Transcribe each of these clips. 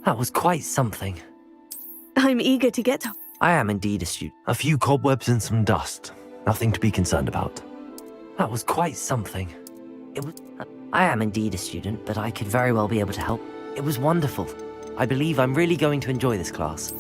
That was quite something. I'm eager to get... I am indeed a student. A few cobwebs and some dust. Nothing to be concerned about. That was quite something. I am indeed a student, but I could very well be able to help. It was wonderful. I believe I'm really going to enjoy this class.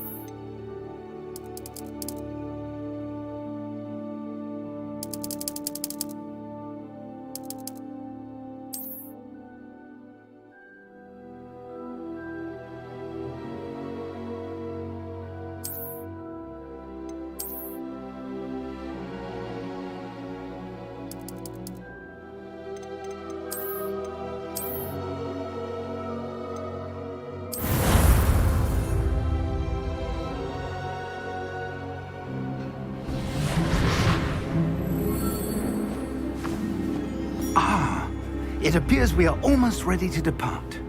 It appears we are almost ready to depart.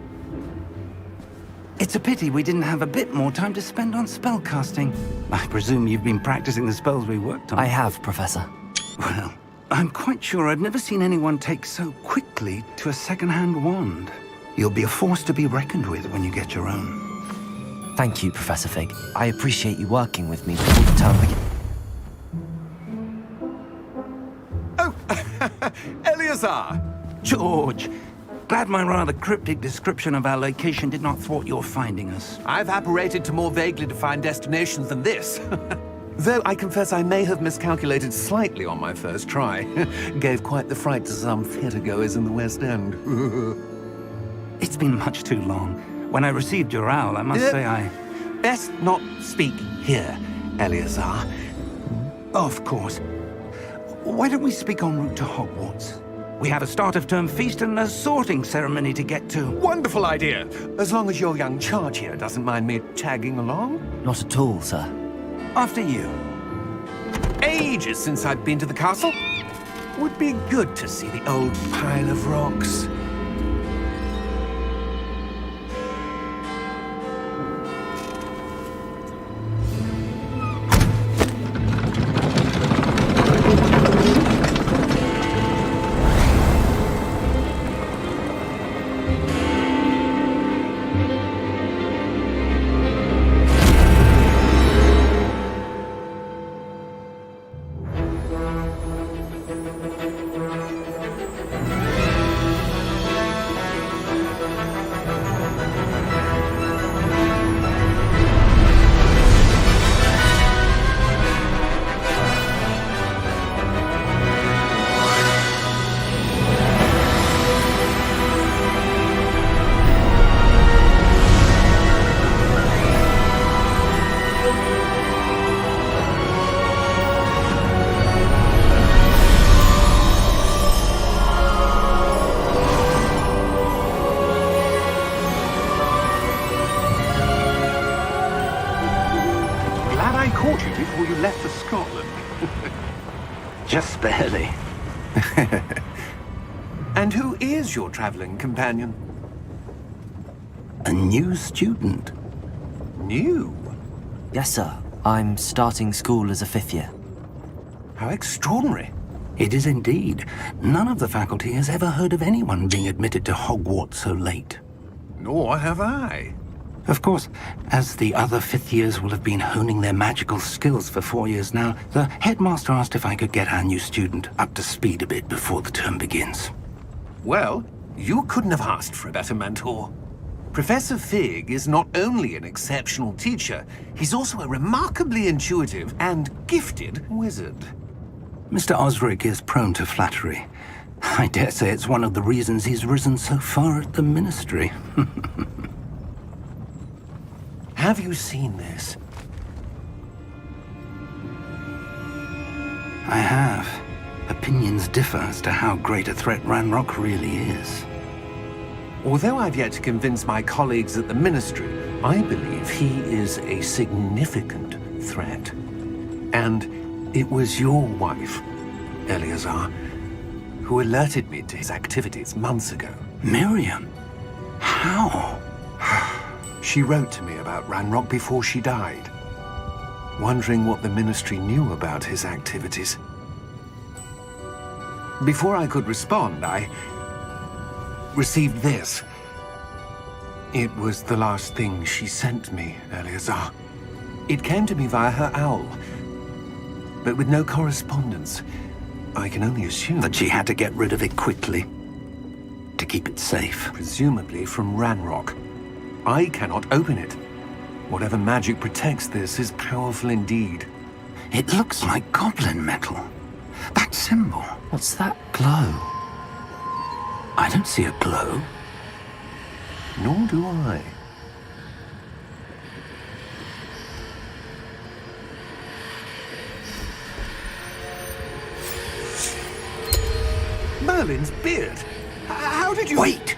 It's a pity we didn't have a bit more time to spend on spellcasting. I presume you've been practicing the spells we worked on. I have, Professor. Well, I'm quite sure I've never seen anyone take so quickly to a second-hand wand. You'll be a force to be reckoned with when you get your own. Thank you, Professor Fig. I appreciate you working with me before the term begins. Oh, Eleazar! George, glad my rather cryptic description of our location did not thwart your finding us. I've apparated to more vaguely defined destinations than this. Though I confess I may have miscalculated slightly on my first try. Gave quite the fright to some theatre-goers in the West End. It's been much too long. When I received your owl, I must say I... Best not speak here, Eleazar. Of course. Why don't we speak en route to Hogwarts? We have a start-of-term feast and a sorting ceremony to get to. Wonderful idea! As long as your young charge here doesn't mind me tagging along. Not at all, sir. After you. Ages since I've been to the castle. Would be good to see the old pile of rocks. Before you left for Scotland. Just barely. And who is your traveling companion? A new student. New? Yes, sir. I'm starting school as a 5th year. How extraordinary. It is indeed. None of the faculty has ever heard of anyone being admitted to Hogwarts so late. Nor have I. Of course, as the other 5th years will have been honing their magical skills for 4 years now, the headmaster asked if I could get our new student up to speed a bit before the term begins. Well, you couldn't have asked for a better mentor. Professor Fig is not only an exceptional teacher, he's also a remarkably intuitive and gifted wizard. Mr. Osric is prone to flattery. I dare say it's one of the reasons he's risen so far at the Ministry. Have you seen this? I have. Opinions differ as to how great a threat Ranrock really is. Although I've yet to convince my colleagues at the Ministry, I believe he is a significant threat. And it was your wife, Eleazar, who alerted me to his activities months ago. Miriam? How? She wrote to me about Ranrock before she died, wondering what the Ministry knew about his activities. Before I could respond, I received this. It was the last thing she sent me, Eleazar. It came to me via her owl, but with no correspondence. I can only assume That she had to get rid of it quickly to keep it safe. presumably from Ranrock. I cannot open it. Whatever magic protects this is powerful indeed. It looks like goblin metal. That symbol. What's that glow? I don't see a glow. Nor do I. Merlin's beard! How did you... Wait!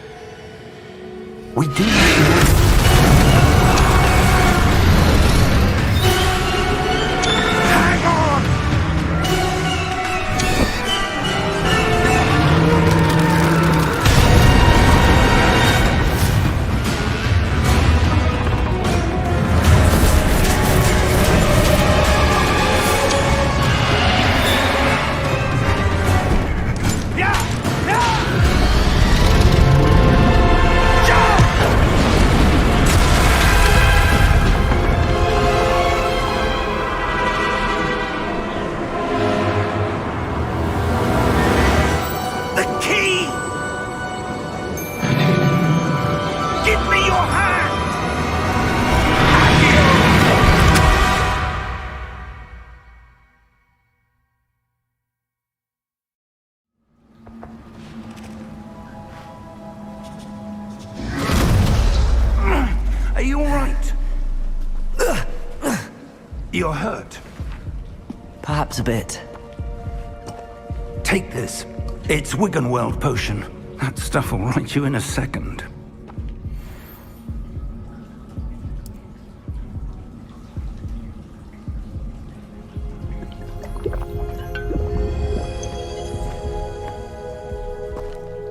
We do have to... Hang on! The key! Give me your hand! Are you all right? You're hurt. Perhaps a bit. Take this. It's Wiggenweld potion. That stuff will right you in a second.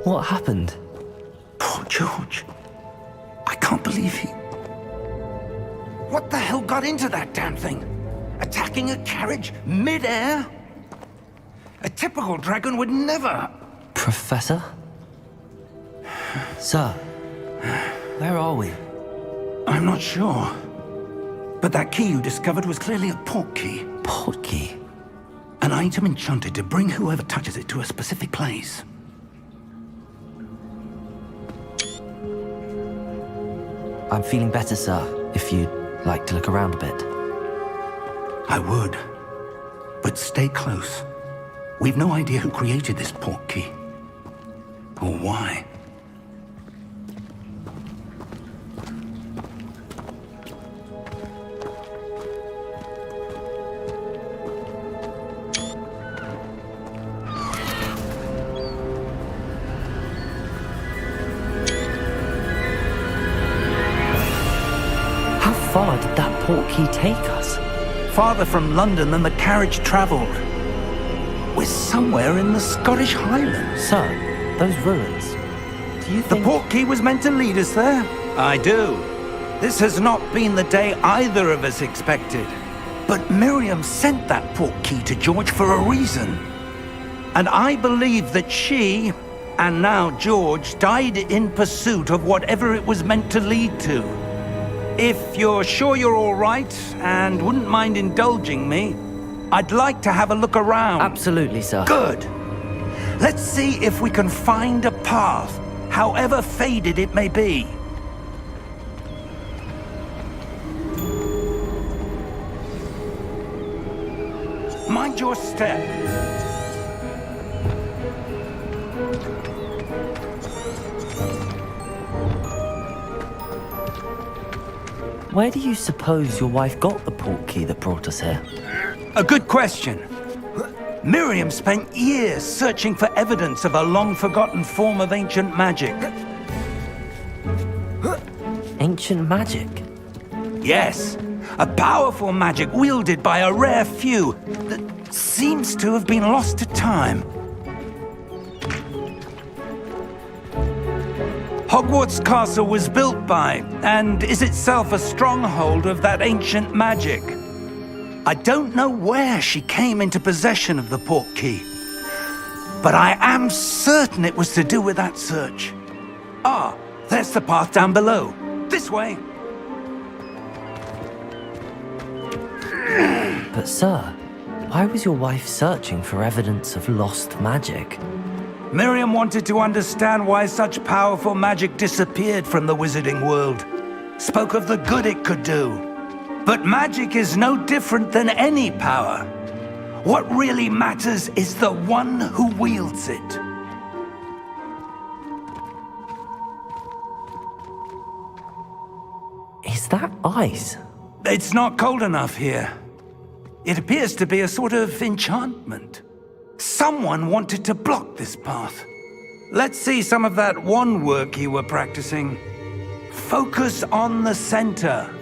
What happened? Poor George. I can't believe he... What the hell got into that damn thing? Attacking a carriage mid-air? A typical dragon would never... Professor? Sir, where are we? I'm not sure. But that key you discovered was clearly a port key. Port key? An item enchanted to bring whoever touches it to a specific place. I'm feeling better, sir, if you'd like to look around a bit. I would. But stay close. We've no idea who created this port key. Or why. How far did that port key take us? Farther from London than the carriage travelled. We're somewhere in the Scottish Highlands. Sir, those ruins. Do you The think... port key was meant to lead us there? I do. This has not been the day either of us expected. But Miriam sent that port key to George for a reason. And I believe that she, and now George, died in pursuit of whatever it was meant to lead to. If you're sure you're all right, and wouldn't mind indulging me, I'd like to have a look around. Absolutely, sir. Good. Let's see if we can find a path, however faded it may be. Mind your step. Where do you suppose your wife got the port key that brought us here? A good question. Miriam spent years searching for evidence of a long-forgotten form of ancient magic. Ancient magic? Yes, a powerful magic wielded by a rare few that seems to have been lost to time. Hogwarts Castle was built by, and is itself a stronghold of that ancient magic. I don't know where she came into possession of the port key, but I am certain it was to do with that search. Ah, there's the path down below. This way. But sir, why was your wife searching for evidence of lost magic? Miriam wanted to understand why such powerful magic disappeared from the wizarding world. Spoke of the good it could do. But magic is no different than any power. What really matters is the one who wields it. Is that ice? It's not cold enough here. It appears to be a sort of enchantment. Someone wanted to block this path. Let's see some of that wand work you were practicing. Focus on the center.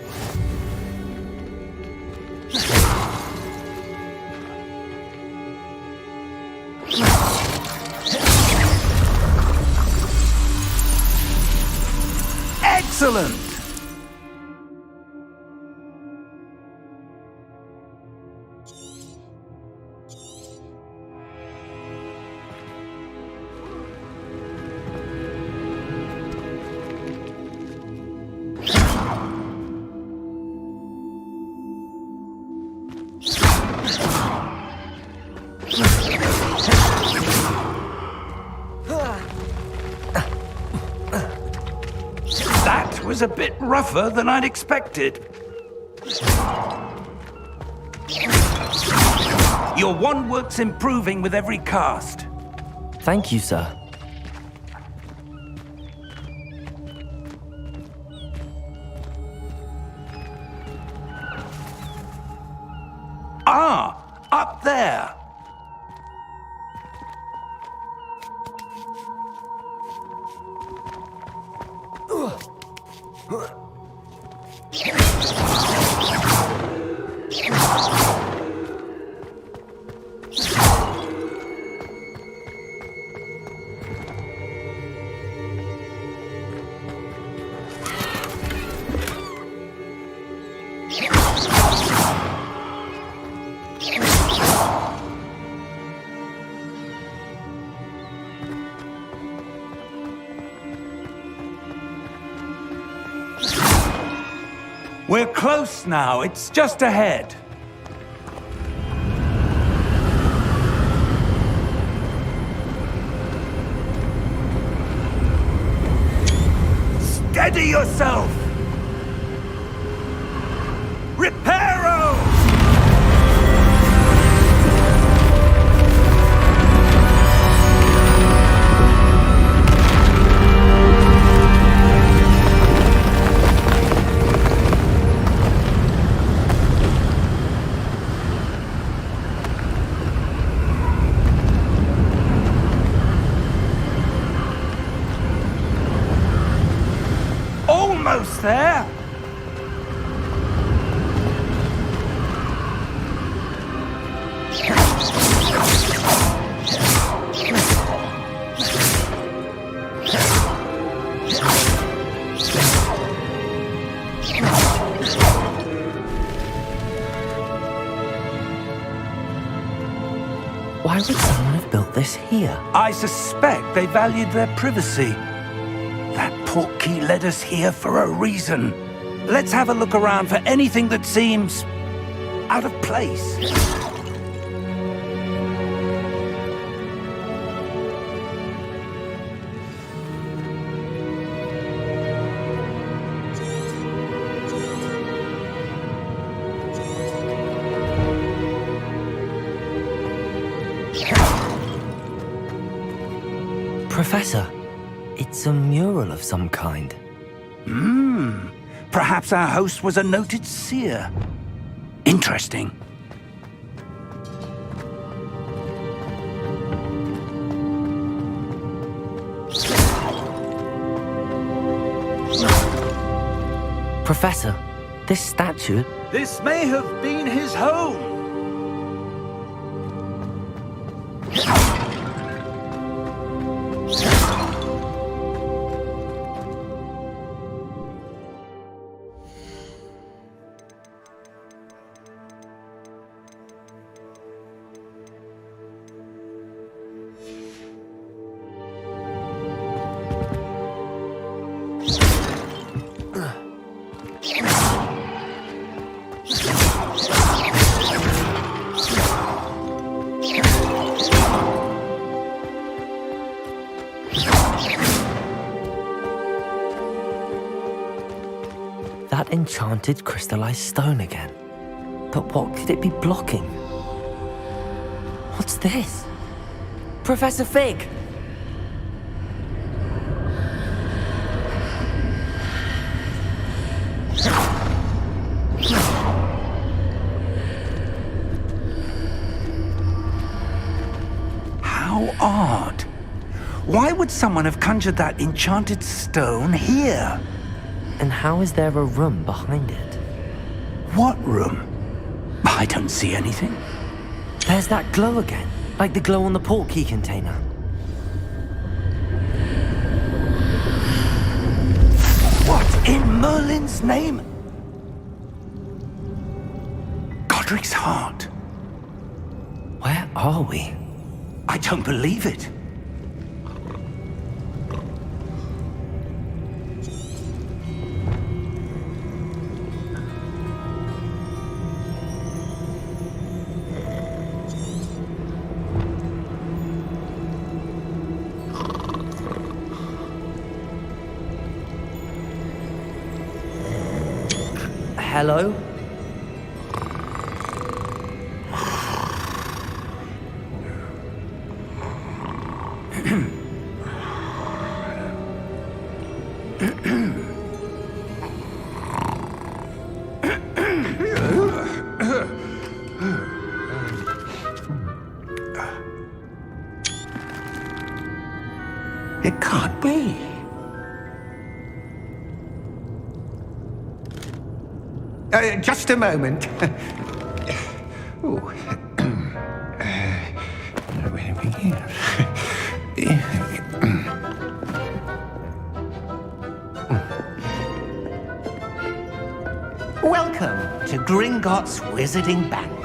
Excellent! That was a bit rougher than I'd expected. Your wand work's improving with every cast. Thank you, sir. Ah, up there. We're close now. It's just ahead. Steady yourself! Reparo! Almost there! Why would someone have built this here? I suspect they valued their privacy. That portkey led us here for a reason. Let's have a look around for anything that seems out of place. Professor, it's a mural of some kind. Perhaps our host was a noted seer. Interesting. Professor, this statue... This may have been his home. That enchanted crystallized stone again. But what could it be blocking? What's this? Professor Fig! How odd. Why would someone have conjured that enchanted stone here? And how is there a room behind it? What room? I don't see anything. There's that glow again, like the glow on the portkey container. What in Merlin's name? Godric's heart. Where are we? I don't believe it. Hello? It can't be. Just a moment. Ooh. Where do we begin? Welcome to Gringotts Wizarding Bank.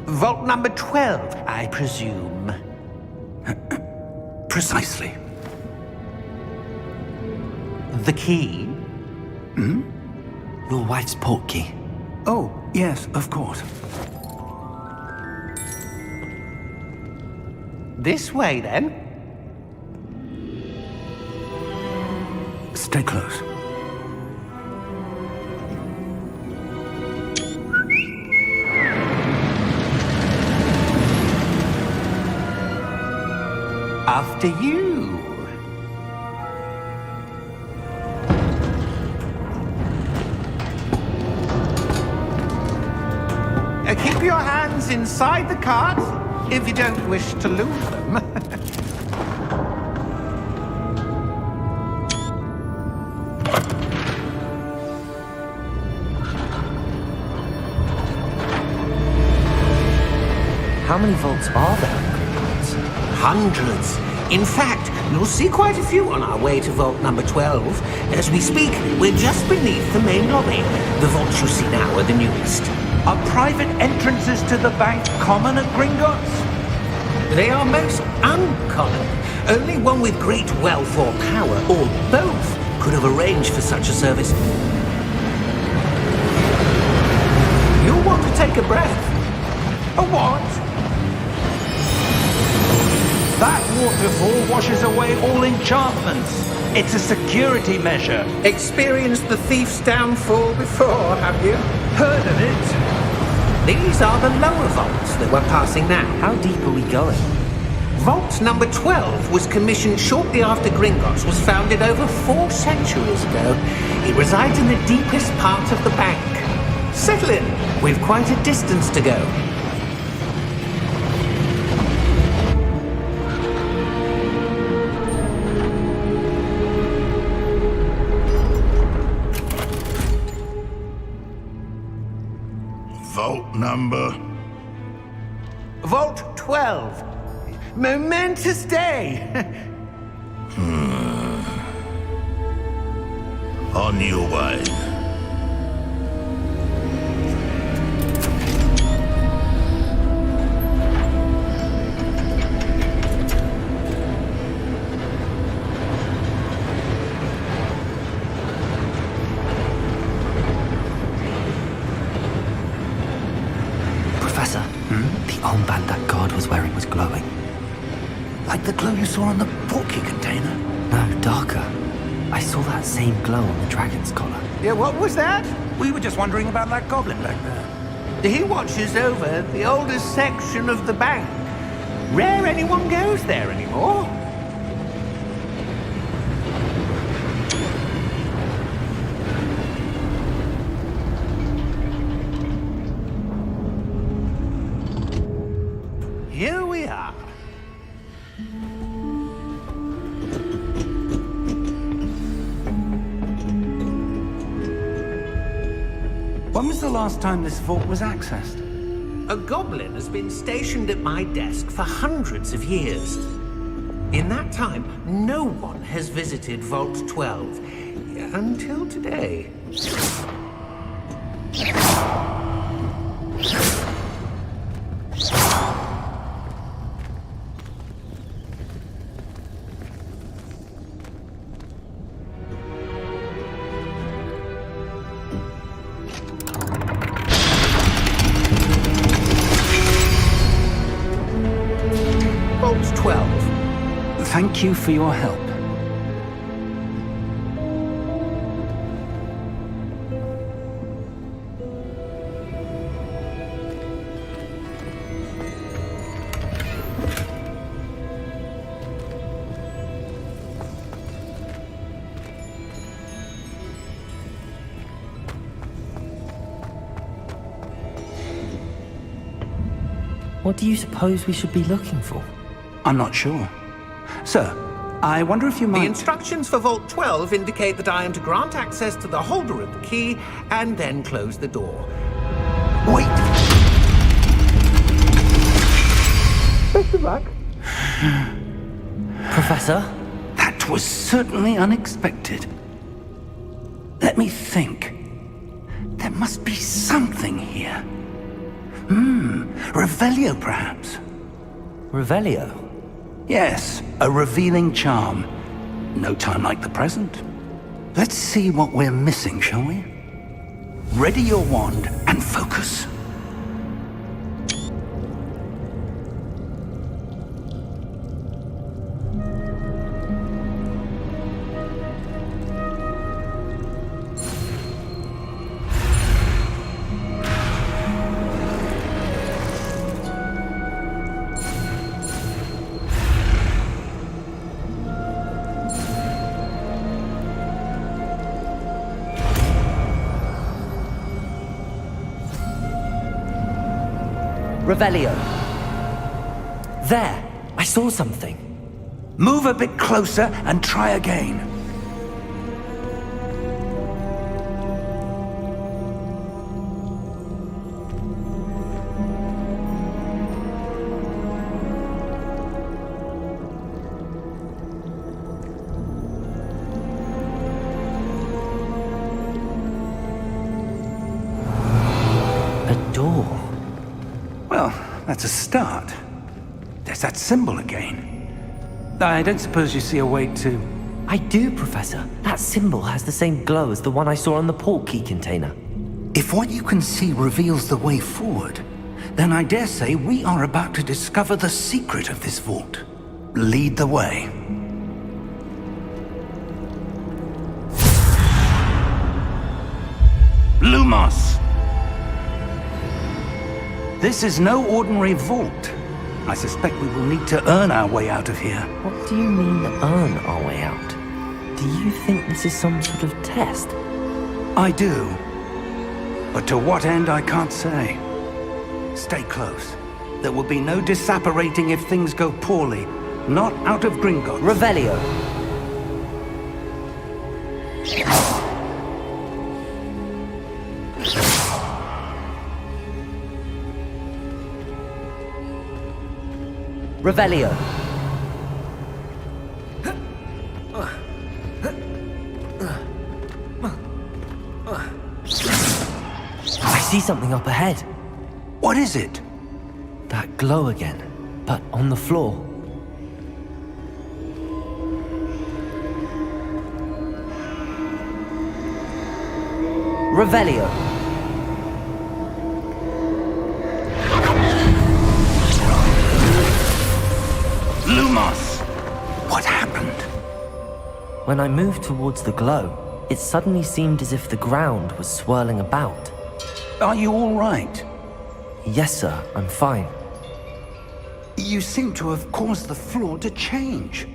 Vault number 12, I presume. Precisely. The key? Hmm? Your wife's portkey. Oh, yes, of course. This way, then. Stay close. After you. Keep your hands inside the cart if you don't wish to lose them. How many vaults are there in Gringotts? Hundreds. In fact, you'll see quite a few on our way to vault number 12. As we speak, we're just beneath the main lobby. The vaults you see now are the newest. Are private entrances to the bank common at Gringotts? They are most uncommon. Only one with great wealth or power, or both, could have arranged for such a service. You'll want to take a breath. A what? That waterfall washes away all enchantments. It's a security measure. Experienced the thief's downfall before, have you? Heard of it? These are the lower vaults that we're passing now. How deep are we going? Vault number 12 was commissioned shortly after Gringotts was founded over 4 centuries ago. It resides in the deepest part of the bank. Settle in. We've quite a distance to go. Vault number? Vault 12. Momentous day. On your way. armband that guard was wearing was glowing. Like the glow you saw on the portkey container? No, darker. I saw that same glow on the dragon's collar. Yeah, what was that? We were just wondering about that goblin back there. He watches over the oldest section of the bank. Rare anyone goes there anymore. Here we are. When was the last time this vault was accessed? A goblin has been stationed at my desk for hundreds of years. In that time, no one has visited Vault 12 until today. Vault 12. Thank you for your help. What do you suppose we should be looking for? I'm not sure. Sir, I wonder if you might... The instructions for Vault 12 indicate that I am to grant access to the holder of the key and then close the door. Wait! Best of luck. Professor? That was certainly unexpected. Let me think. There must be something here. Revelio, perhaps? Revelio? Yes, a revealing charm. No time like the present. Let's see what we're missing, shall we? Ready your wand and focus. Revelio. There! I saw something. Move a bit closer and try again. A door. Well, that's a start. There's that symbol again. I don't suppose you see a way to... I do, Professor. That symbol has the same glow as the one I saw on the portkey container. If what you can see reveals the way forward, then I dare say we are about to discover the secret of this vault. Lead the way. Lumos! This is no ordinary vault. I suspect we will need to earn our way out of here. What do you mean, earn our way out? Do you think this is some sort of test? I do. But to what end, I can't say. Stay close. There will be no disapparating if things go poorly. Not out of Gringotts. Revelio. Revelio. I see something up ahead. What is it? That glow again, but on the floor. Revelio. Lumos, what happened? When I moved towards the glow, it suddenly seemed as if the ground was swirling about. Are you all right? Yes, sir, I'm fine. You seem to have caused the floor to change.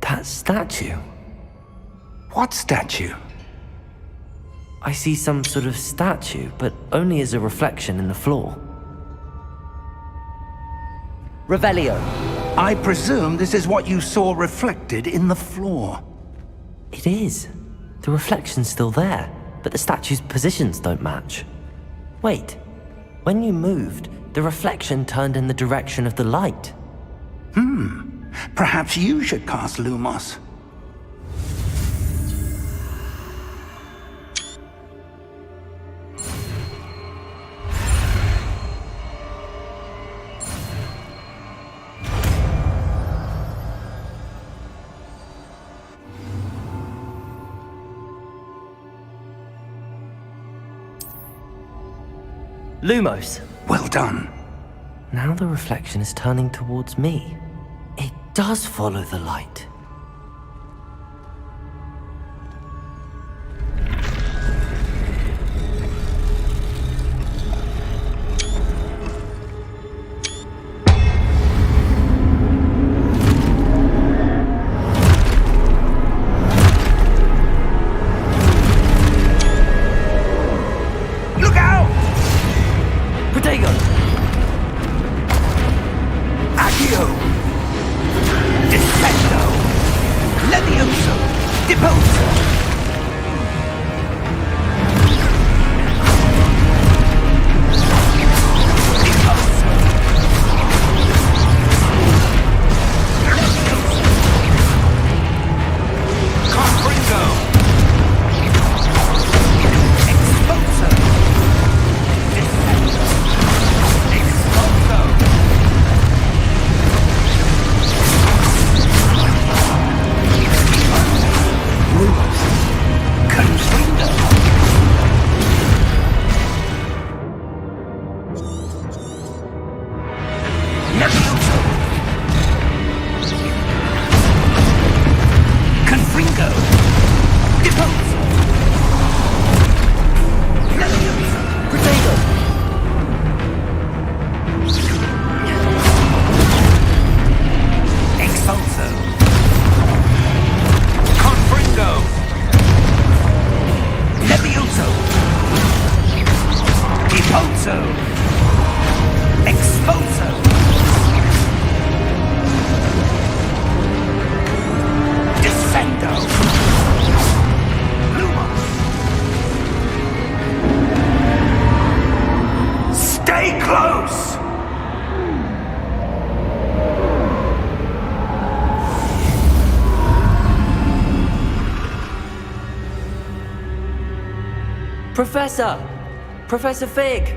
That statue. What statue? I see some sort of statue, but only as a reflection in the floor. Revelio. I presume this is what you saw reflected in the floor. It is. The reflection's still there, but the statue's positions don't match. Wait. When you moved, the reflection turned in the direction of the light. Perhaps you should cast Lumos. Lumos. Well done. Now the reflection is turning towards me. It does follow the light. Look out! Protego! Accio! Descendo! Levioso! Deposo! Professor! Professor Fig!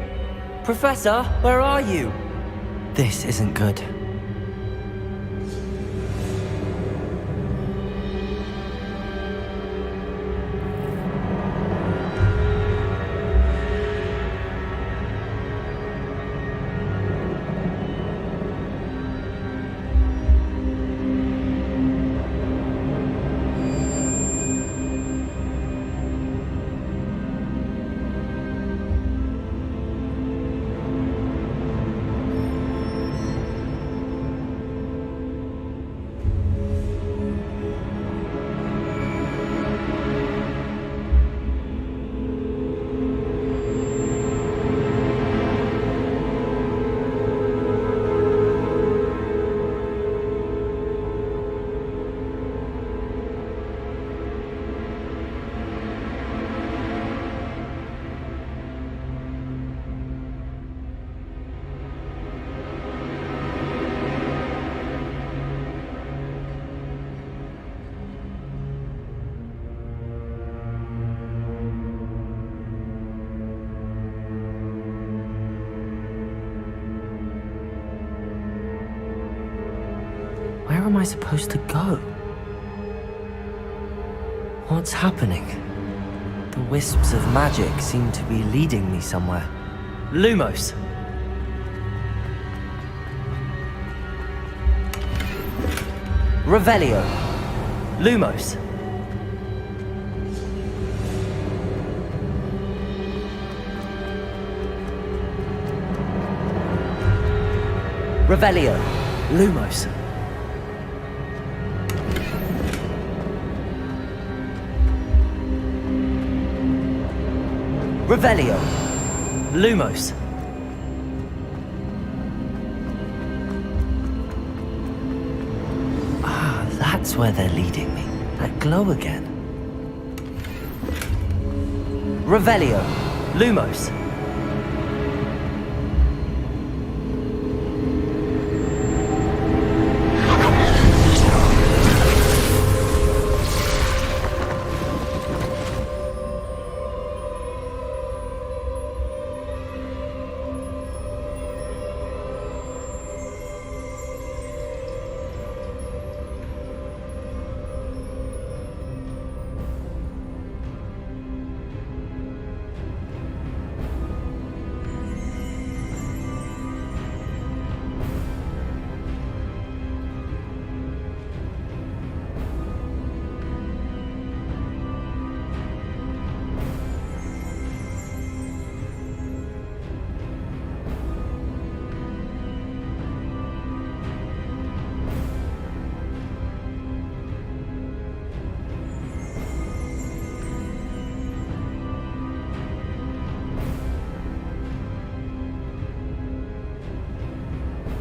Professor, where are you? This isn't good. Where am I supposed to go? What's happening? The wisps of magic seem to be leading me somewhere. Lumos! Revelio. Lumos. Revelio. Lumos. Revelio. Lumos. Ah, that's where they're leading me. That glow again. Revelio. Lumos.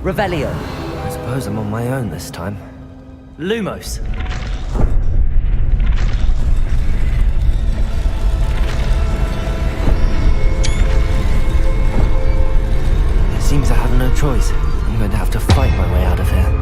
Revelio. I suppose I'm on my own this time. Lumos. It seems I have no choice. I'm going to have to fight my way out of here.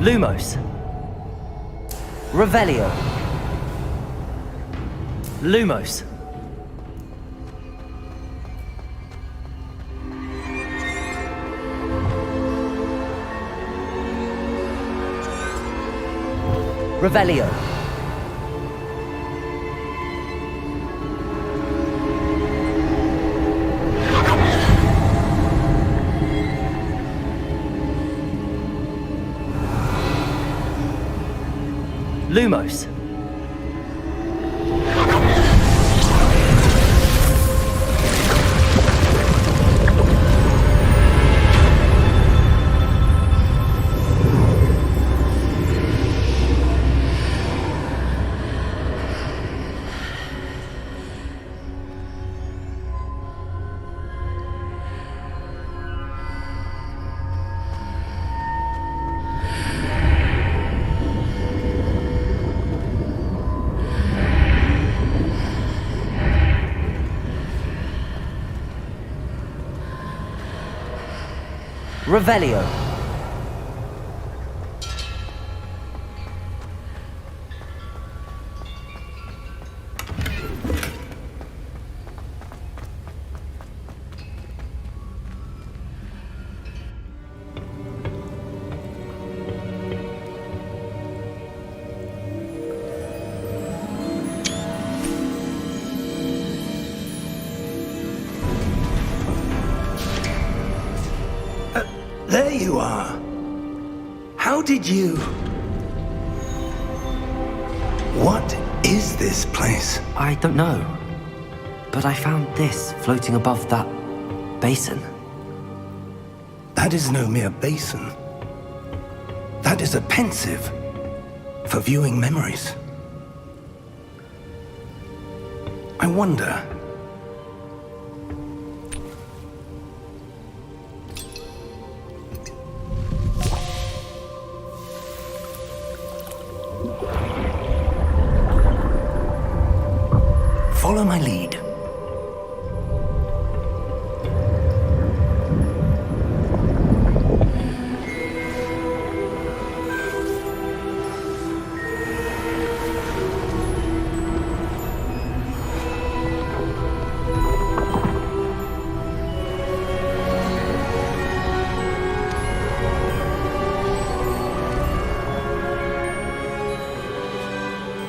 Lumos. Revelio. Lumos. Revelio. Lumos. Revelio. you are. How did you... What is this place? I don't know. But I found this floating above that basin. That is no mere basin. That is a pensive for viewing memories. I wonder... Follow my lead.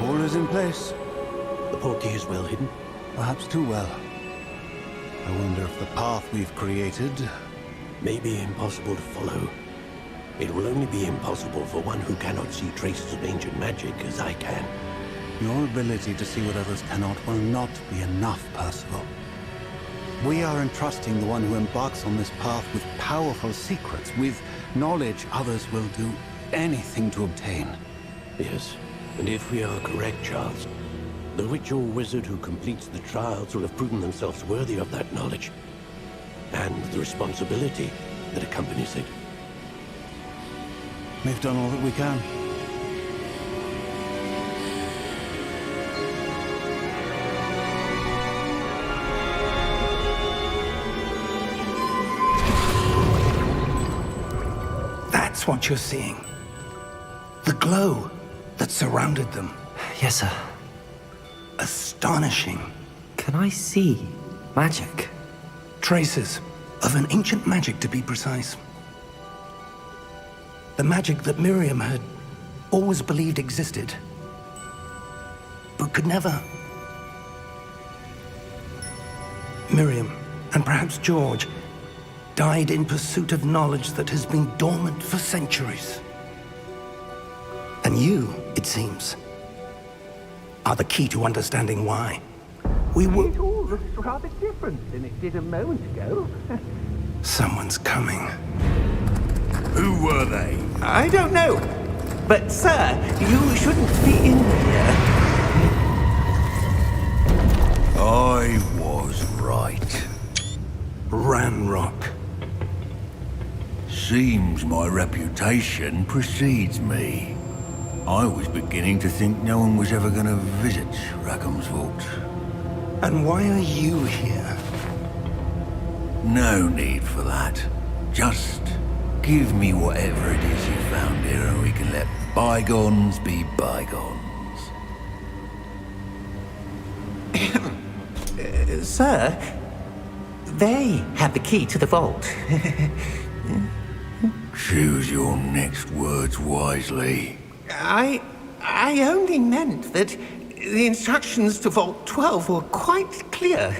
All is in place. The portkey is well hidden. Perhaps too well. I wonder if the path we've created... May be impossible to follow. It will only be impossible for one who cannot see traces of ancient magic as I can. Your ability to see what others cannot will not be enough, Percival. We are entrusting the one who embarks on this path with powerful secrets, with knowledge others will do anything to obtain. Yes, and if we are correct, Charles, the witch or wizard who completes the trials will have proven themselves worthy of that knowledge, and the responsibility that accompanies it. We've done all that we can. That's what you're seeing. The glow that surrounded them. Yes, sir. Astonishing. Can I see magic? Traces of an ancient magic, to be precise. The magic that Miriam had always believed existed, but could never. Miriam, and perhaps George, died in pursuit of knowledge that has been dormant for centuries. And you, it seems, are the key to understanding why. We will... It all looks rather different than it did a moment ago. Someone's coming. Who were they? I don't know. But, sir, you shouldn't be in here. I was right. Ranrock. Seems my reputation precedes me. I was beginning to think no one was ever going to visit Rackham's Vault. And why are you here? No need for that. Just give me whatever it is you found here and we can let bygones be bygones. Sir, they have the key to the vault. Choose your next words wisely. I only meant that the instructions to Vault 12 were quite clear.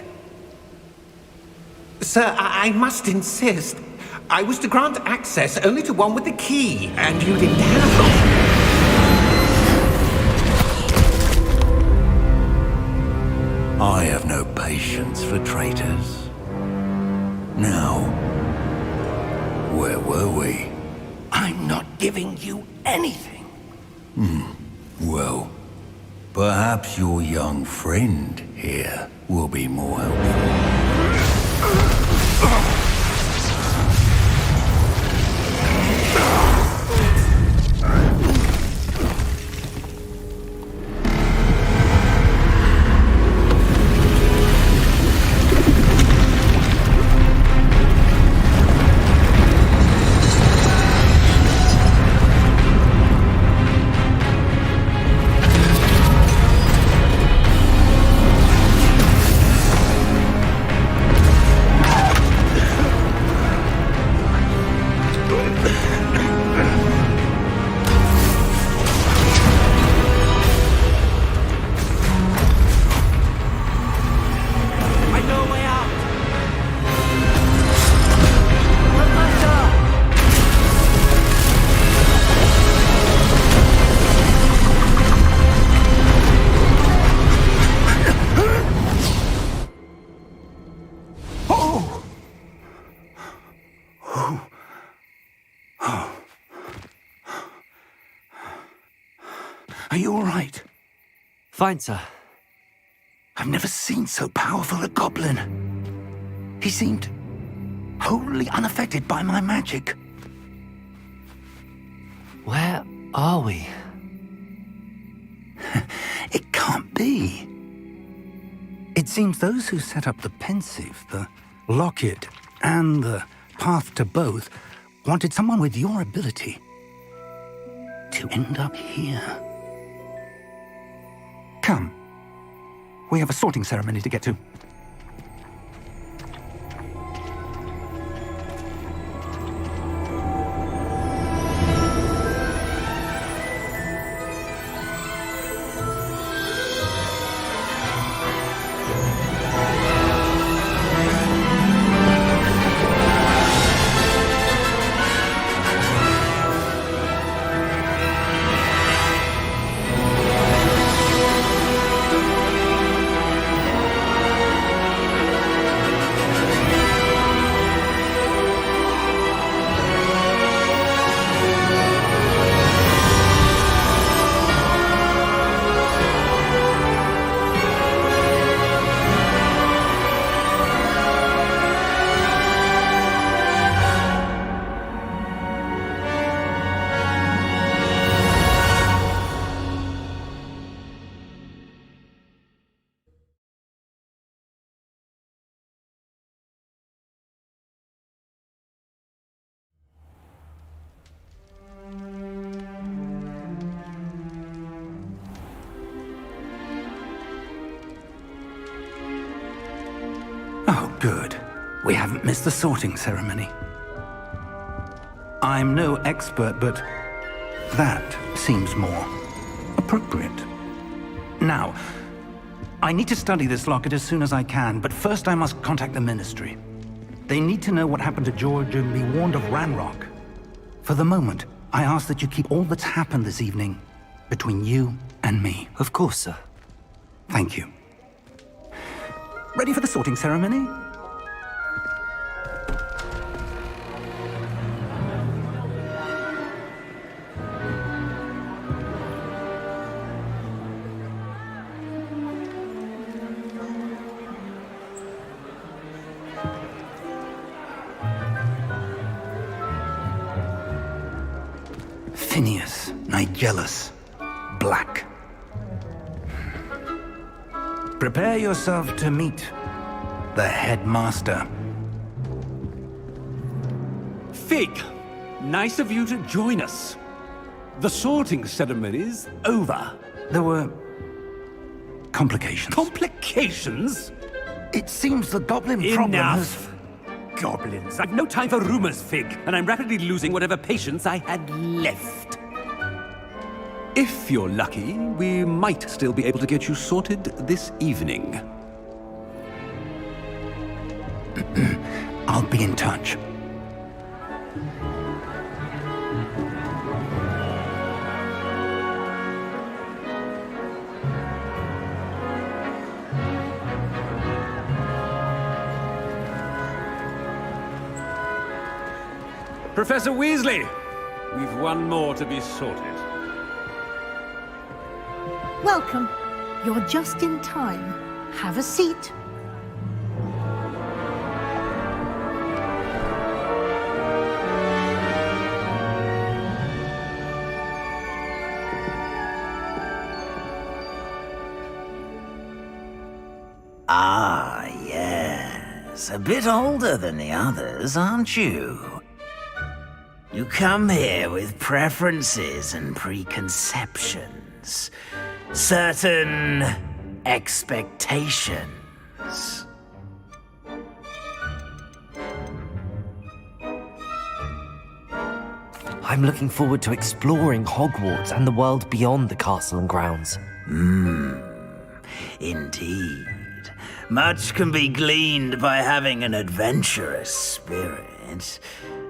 Sir, I must insist. I was to grant access only to one with the key, and you didn't have I have no patience for traitors. Now, where were we? I'm not giving you anything. Well, perhaps your young friend here will be more helpful. Fine, sir. I've never seen so powerful a goblin. He seemed wholly unaffected by my magic. Where are we? It can't be. It seems those who set up the pensive, the locket, and the path to both wanted someone with your ability to end up here. Come. We have a sorting ceremony to get to. Oh, good. We haven't missed the sorting ceremony. I'm no expert, but that seems more appropriate. Now, I need to study this locket as soon as I can, but first I must contact the Ministry. They need to know what happened to George and be warned of Ranrock. For the moment, I ask that you keep all that's happened this evening between you and me. Of course, sir. Thank you. Ready for the sorting ceremony? Phineas, Nigellus, Black. Prepare yourself to meet the headmaster. Fig, nice of you to join us. The sorting ceremony's over. There were complications. Complications? It seems the goblin problem has... Enough! Goblins. I've no time for rumors, Fig, and I'm rapidly losing whatever patience I had left. If you're lucky, we might still be able to get you sorted this evening. I'll be in touch. Professor Weasley, we've one more to be sorted. Welcome. You're just in time. Have a seat. Ah, yes. A bit older than the others, aren't you? You come here with preferences and preconceptions. Certain expectations. I'm looking forward to exploring Hogwarts and the world beyond the castle and grounds. Indeed. Much can be gleaned by having an adventurous spirit,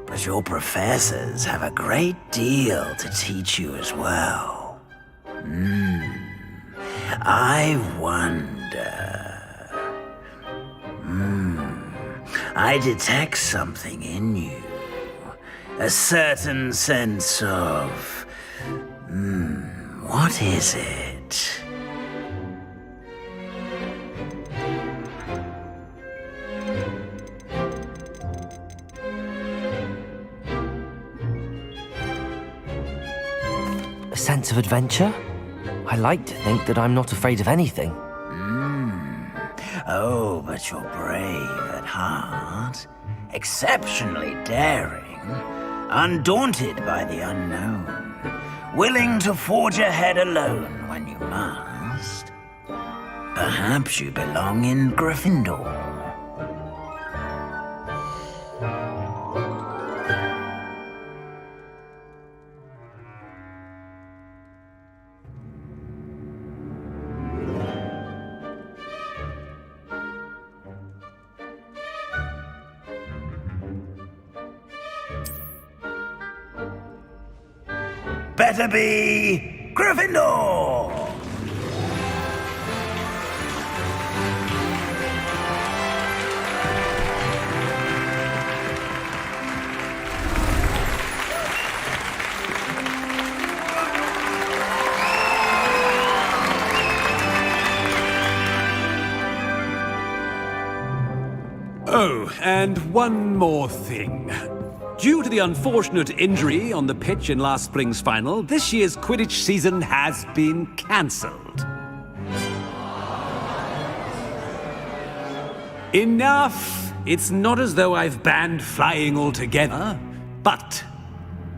but your professors have a great deal to teach you as well. I wonder... I detect something in you. A certain sense of... what is it? A sense of adventure? I like to think that I'm not afraid of anything. Oh, but you're brave at heart. Exceptionally daring. Undaunted by the unknown. Willing to forge ahead alone when you must. Perhaps you belong in Gryffindor. Better be Gryffindor! Oh, and one more thing. Due to the unfortunate injury on the pitch in last spring's final, this year's Quidditch season has been cancelled. Enough! It's not as though I've banned flying altogether, but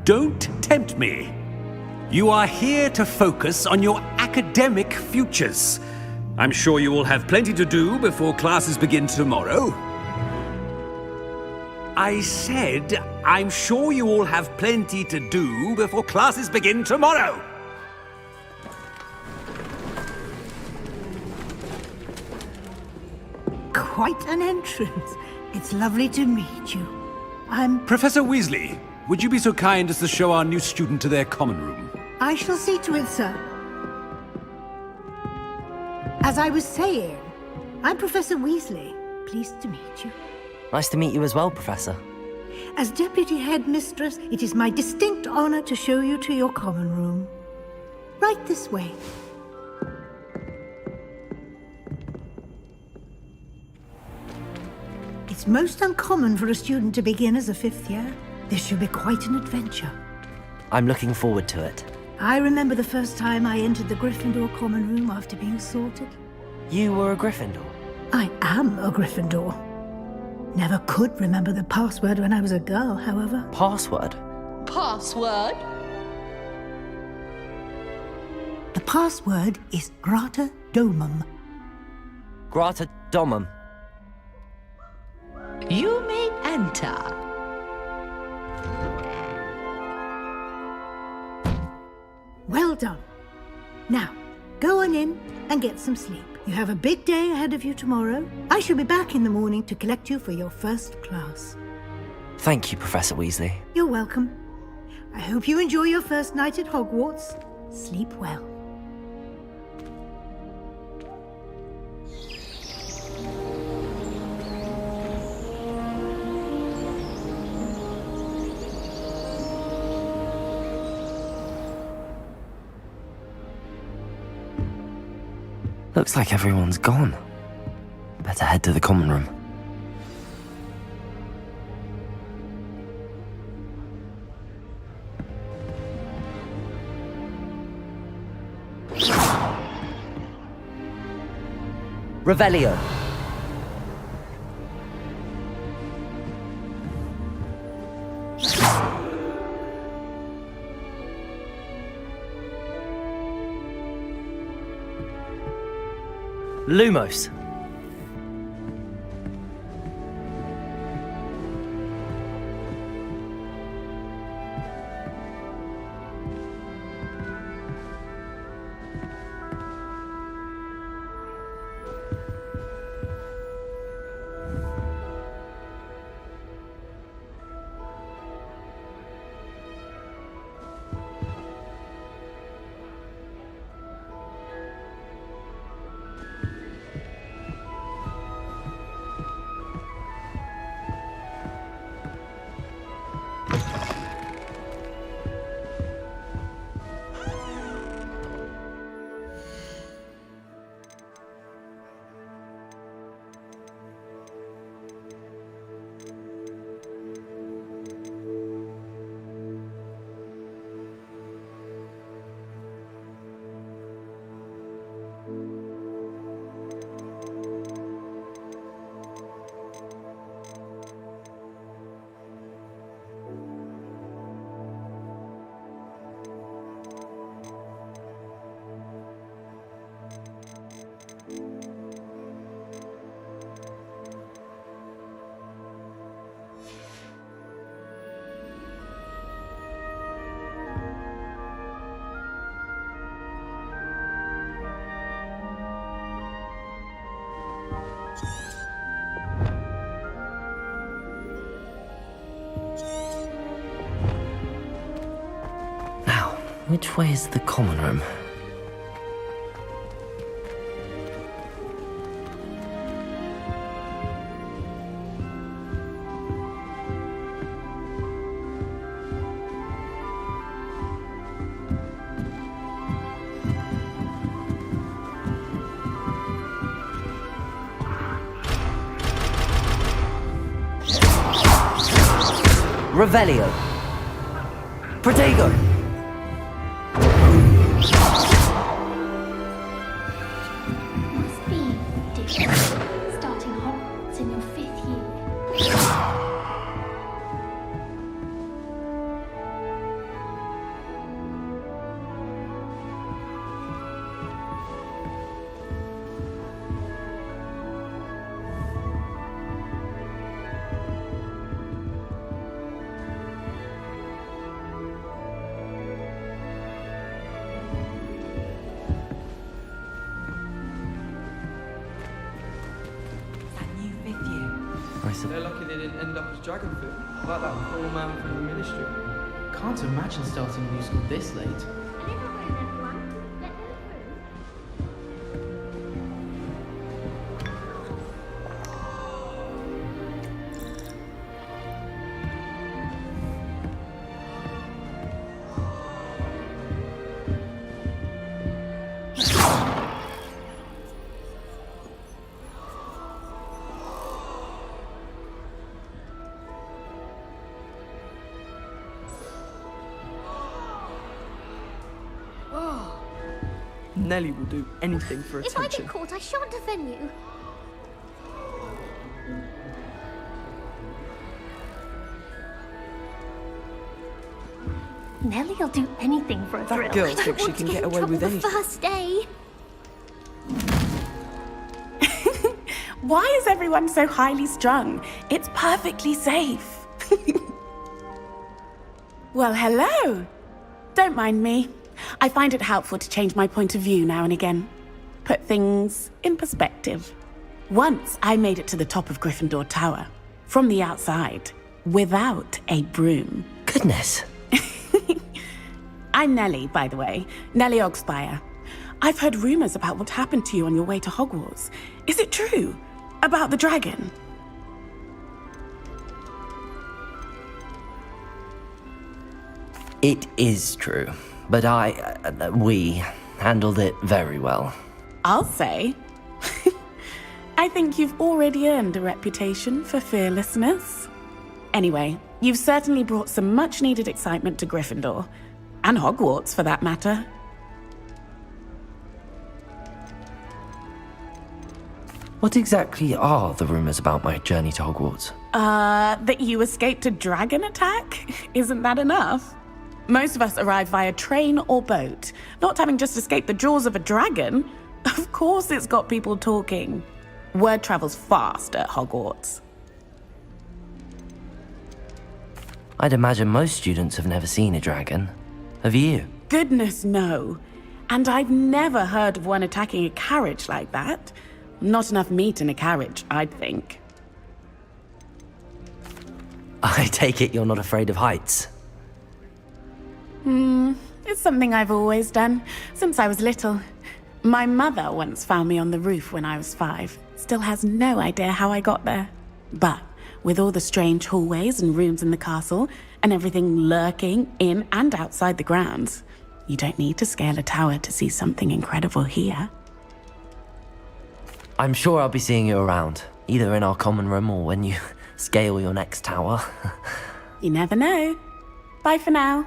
don't tempt me. You are here to focus on your academic futures. I'm sure you will have plenty to do before classes begin tomorrow. I said, I'm sure you all have plenty to do before classes begin tomorrow. Quite an entrance. It's lovely to meet you. I'm... Professor Weasley, would you be so kind as to show our new student to their common room? I shall see to it, sir. As I was saying, I'm Professor Weasley. Pleased to meet you. Nice to meet you as well, Professor. As Deputy Headmistress, it is my distinct honor to show you to your common room. Right this way. It's most uncommon for a student to begin as a fifth year. This should be quite an adventure. I'm looking forward to it. I remember the first time I entered the Gryffindor common room after being sorted. You were a Gryffindor? I am a Gryffindor. Never could remember the password when I was a girl, however. Password? Password? The password is Grata Domum. Grata Domum. You may enter. Well done. Now, go on in and get some sleep. You have a big day ahead of you tomorrow. I shall be back in the morning to collect you for your first class. Thank you, Professor Weasley. You're welcome. I hope you enjoy your first night at Hogwarts. Sleep well. Looks like everyone's gone. Better head to the common room. Revelio. Lumos. Which way is the common room? Revelio. Protego. Must be ridiculous. Starting Hogwarts in your 5th year. They're lucky they didn't end up as dragon food, like that poor man from the ministry. Can't imagine starting new school this late. Nelly will do anything for If I attention. get caught, I shan't offend you. Nelly'll do anything for a That thrill. girl I don't thinks she want to can get get in away trouble with the anything. first day. Why is everyone so highly strung? It's perfectly safe. Well, hello. Don't mind me. I find it helpful to change my point of view now and again. Put things in perspective. Once I made it to the top of Gryffindor Tower, from the outside, without a broom. Goodness. I'm Nellie, by the way. Nellie Ogspire. I've heard rumors about what happened to you on your way to Hogwarts. Is it true? About the dragon? It is true, but we handled it very well. I'll say. I think you've already earned a reputation for fearlessness. Anyway, you've certainly brought some much-needed excitement to Gryffindor. And Hogwarts, for that matter. What exactly are the rumors about my journey to Hogwarts? That you escaped a dragon attack? Isn't that enough? Most of us arrive via train or boat, not having just escaped the jaws of a dragon. Of course it's got people talking. Word travels fast at Hogwarts. I'd imagine most students have never seen a dragon. Have you? Goodness, no. And I've never heard of one attacking a carriage like that. Not enough meat in a carriage, I'd think. I take it you're not afraid of heights. It's something I've always done, since I was little. My mother once found me on the roof when I was 5. Still has no idea how I got there. But with all the strange hallways and rooms in the castle, and everything lurking in and outside the grounds, you don't need to scale a tower to see something incredible here. I'm sure I'll be seeing you around, either in our common room or when you scale your next tower. You never know. Bye for now.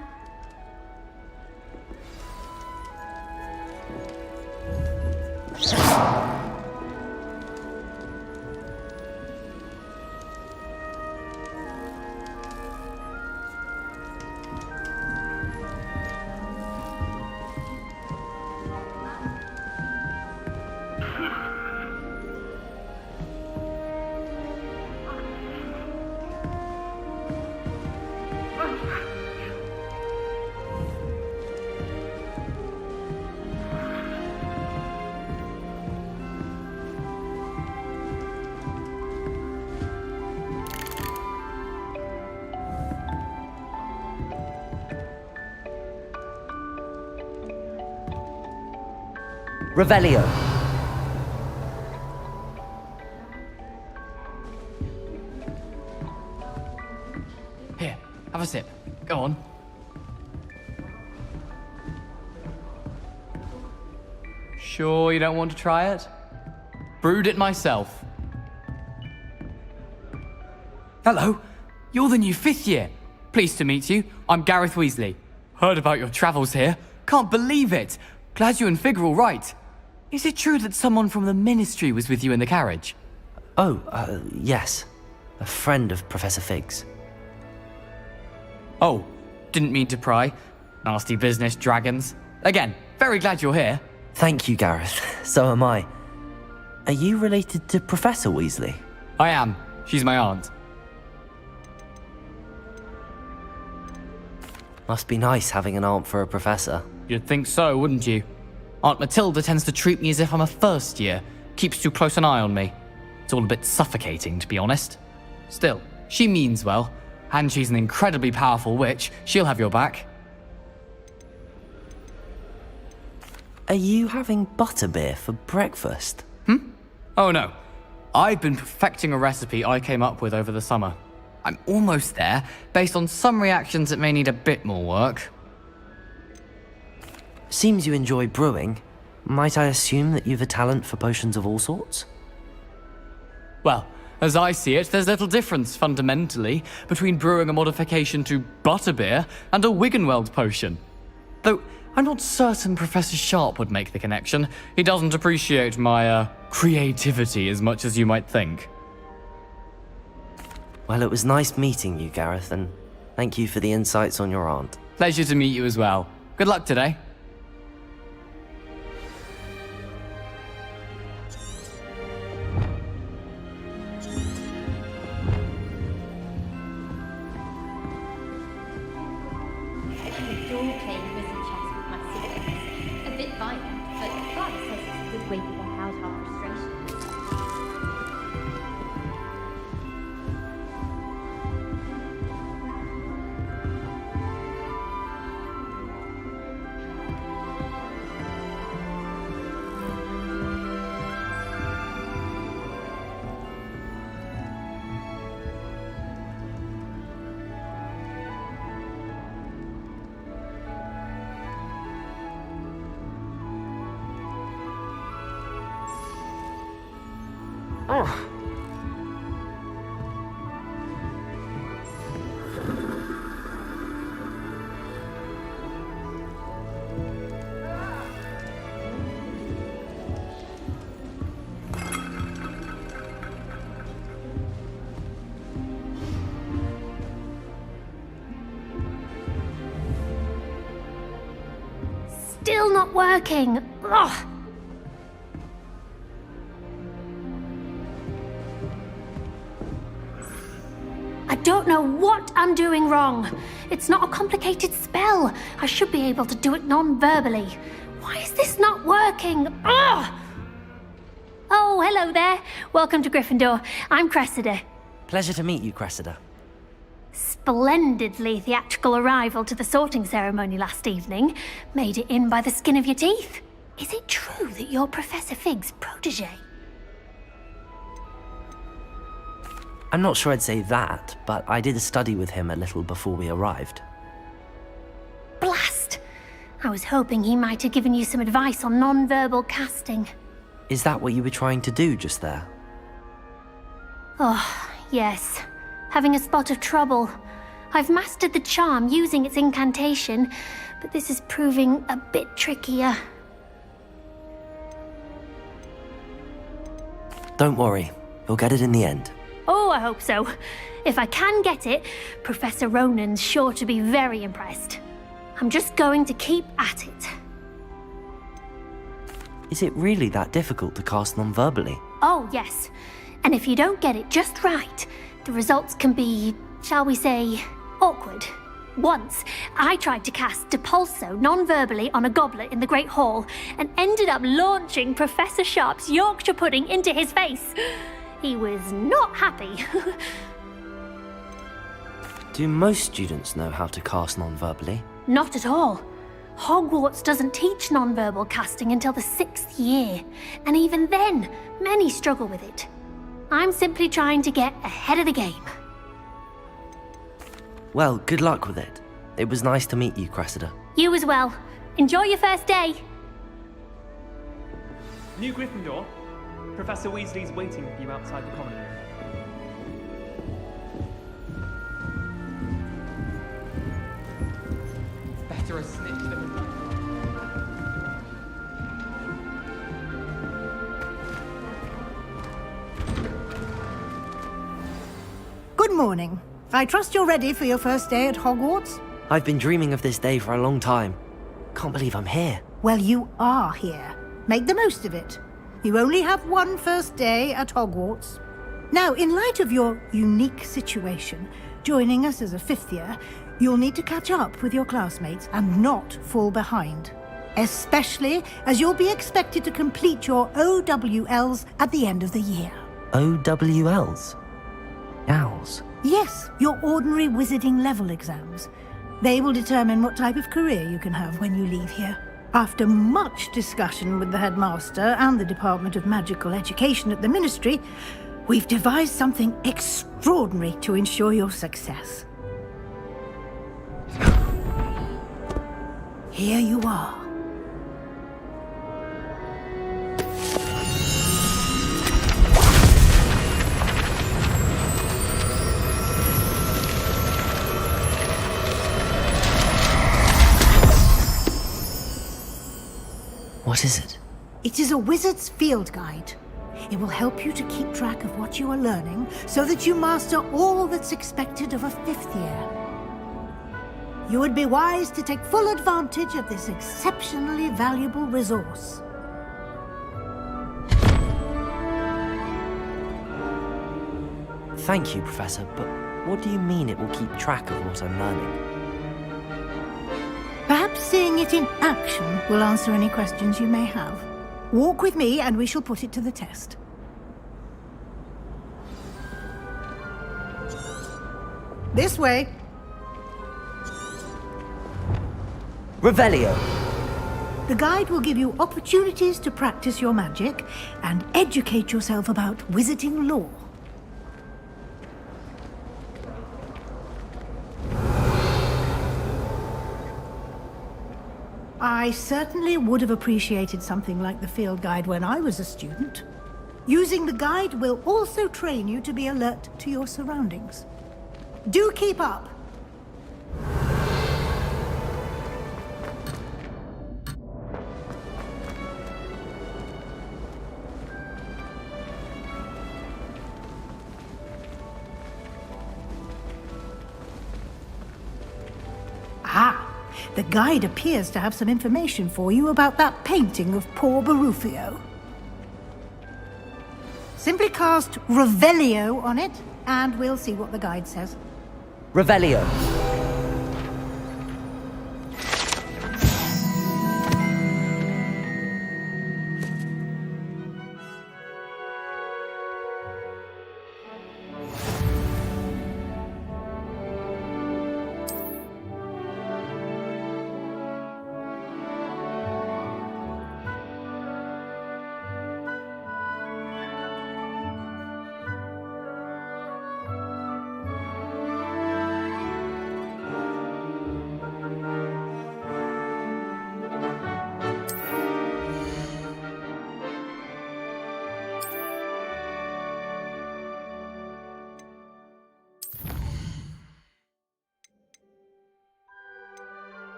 Revelio. Here, have a sip. Go on. Sure you don't want to try it? Brewed it myself. Hello, you're the new 5th year. Pleased to meet you. I'm Gareth Weasley. Heard about your travels here. Can't believe it. Glad you and Fig are all right. Is it true that someone from the Ministry was with you in the carriage? Oh, yes. A friend of Professor Fig's. Oh, didn't mean to pry. Nasty business, dragons. Again, very glad you're here. Thank you, Gareth. So am I. Are you related to Professor Weasley? I am. She's my aunt. Must be nice having an aunt for a professor. You'd think so, wouldn't you? Aunt Matilda tends to treat me as if I'm a first year. Keeps too close an eye on me. It's all a bit suffocating, to be honest. Still, she means well. And she's an incredibly powerful witch. She'll have your back. Are you having butterbeer for breakfast? Oh no. I've been perfecting a recipe I came up with over the summer. I'm almost there, based on some reactions that may need a bit more work. Seems you enjoy brewing. Might I assume that you've a talent for potions of all sorts? Well, as I see it, there's little difference, fundamentally, between brewing a modification to butterbeer and a Wiggenweld potion. Though, I'm not certain Professor Sharp would make the connection. He doesn't appreciate my, creativity as much as you might think. Well, it was nice meeting you, Gareth, and thank you for the insights on your aunt. Pleasure to meet you as well. Good luck today. Still not working. Ugh. I don't know what I'm doing wrong. It's not a complicated spell. I should be able to do it non-verbally. Why is this not working? Ugh! Oh, hello there. Welcome to Gryffindor. I'm Cressida. Pleasure to meet you, Cressida. Splendidly theatrical arrival to the sorting ceremony last evening. Made it in by the skin of your teeth. Is it true that you're Professor Fig's protege? I'm not sure I'd say that, but I did a study with him a little before we arrived. Blast! I was hoping he might have given you some advice on non-verbal casting. Is that what you were trying to do just there? Oh, yes. Having a spot of trouble. I've mastered the charm using its incantation, but this is proving a bit trickier. Don't worry, you'll get it in the end. Oh, I hope so. If I can get it, Professor Ronan's sure to be very impressed. I'm just going to keep at it. Is it really that difficult to cast non-verbally? Oh, yes. And if you don't get it just right, the results can be, shall we say, awkward. Once, I tried to cast Depulso non-verbally on a goblet in the Great Hall and ended up launching Professor Sharp's Yorkshire pudding into his face. He was not happy. Do most students know how to cast non-verbally? Not at all. Hogwarts doesn't teach nonverbal casting until the 6th year, and even then, many struggle with it. I'm simply trying to get ahead of the game. Well, good luck with it. It was nice to meet you, Cressida. You as well. Enjoy your first day. New Gryffindor. Professor Weasley's waiting for you outside the common room. Better a snitch than Good morning. I trust you're ready for your first day at Hogwarts? I've been dreaming of this day for a long time. Can't believe I'm here. Well, you are here. Make the most of it. You only have one first day at Hogwarts. Now, in light of your unique situation, joining us as a 5th year, you'll need to catch up with your classmates and not fall behind. Especially as you'll be expected to complete your OWLs at the end of the year. OWLs? Owls? Yes, your ordinary wizarding level exams. They will determine what type of career you can have when you leave here. After much discussion with the headmaster and the Department of Magical Education at the Ministry, we've devised something extraordinary to ensure your success. Here you are. What is it? It is a wizard's field guide. It will help you to keep track of what you are learning so that you master all that's expected of a 5th year. You would be wise to take full advantage of this exceptionally valuable resource. Thank you, Professor, but what do you mean it will keep track of what I'm learning? Perhaps seeing it in action will answer any questions you may have. Walk with me and we shall put it to the test. This way. Revelio. The guide will give you opportunities to practice your magic and educate yourself about wizarding lore. I certainly would have appreciated something like the field guide when I was a student. Using the guide will also train you to be alert to your surroundings. Do keep up! The guide appears to have some information for you about that painting of poor Barufio. Simply cast Revelio on it, and we'll see what the guide says. Revelio.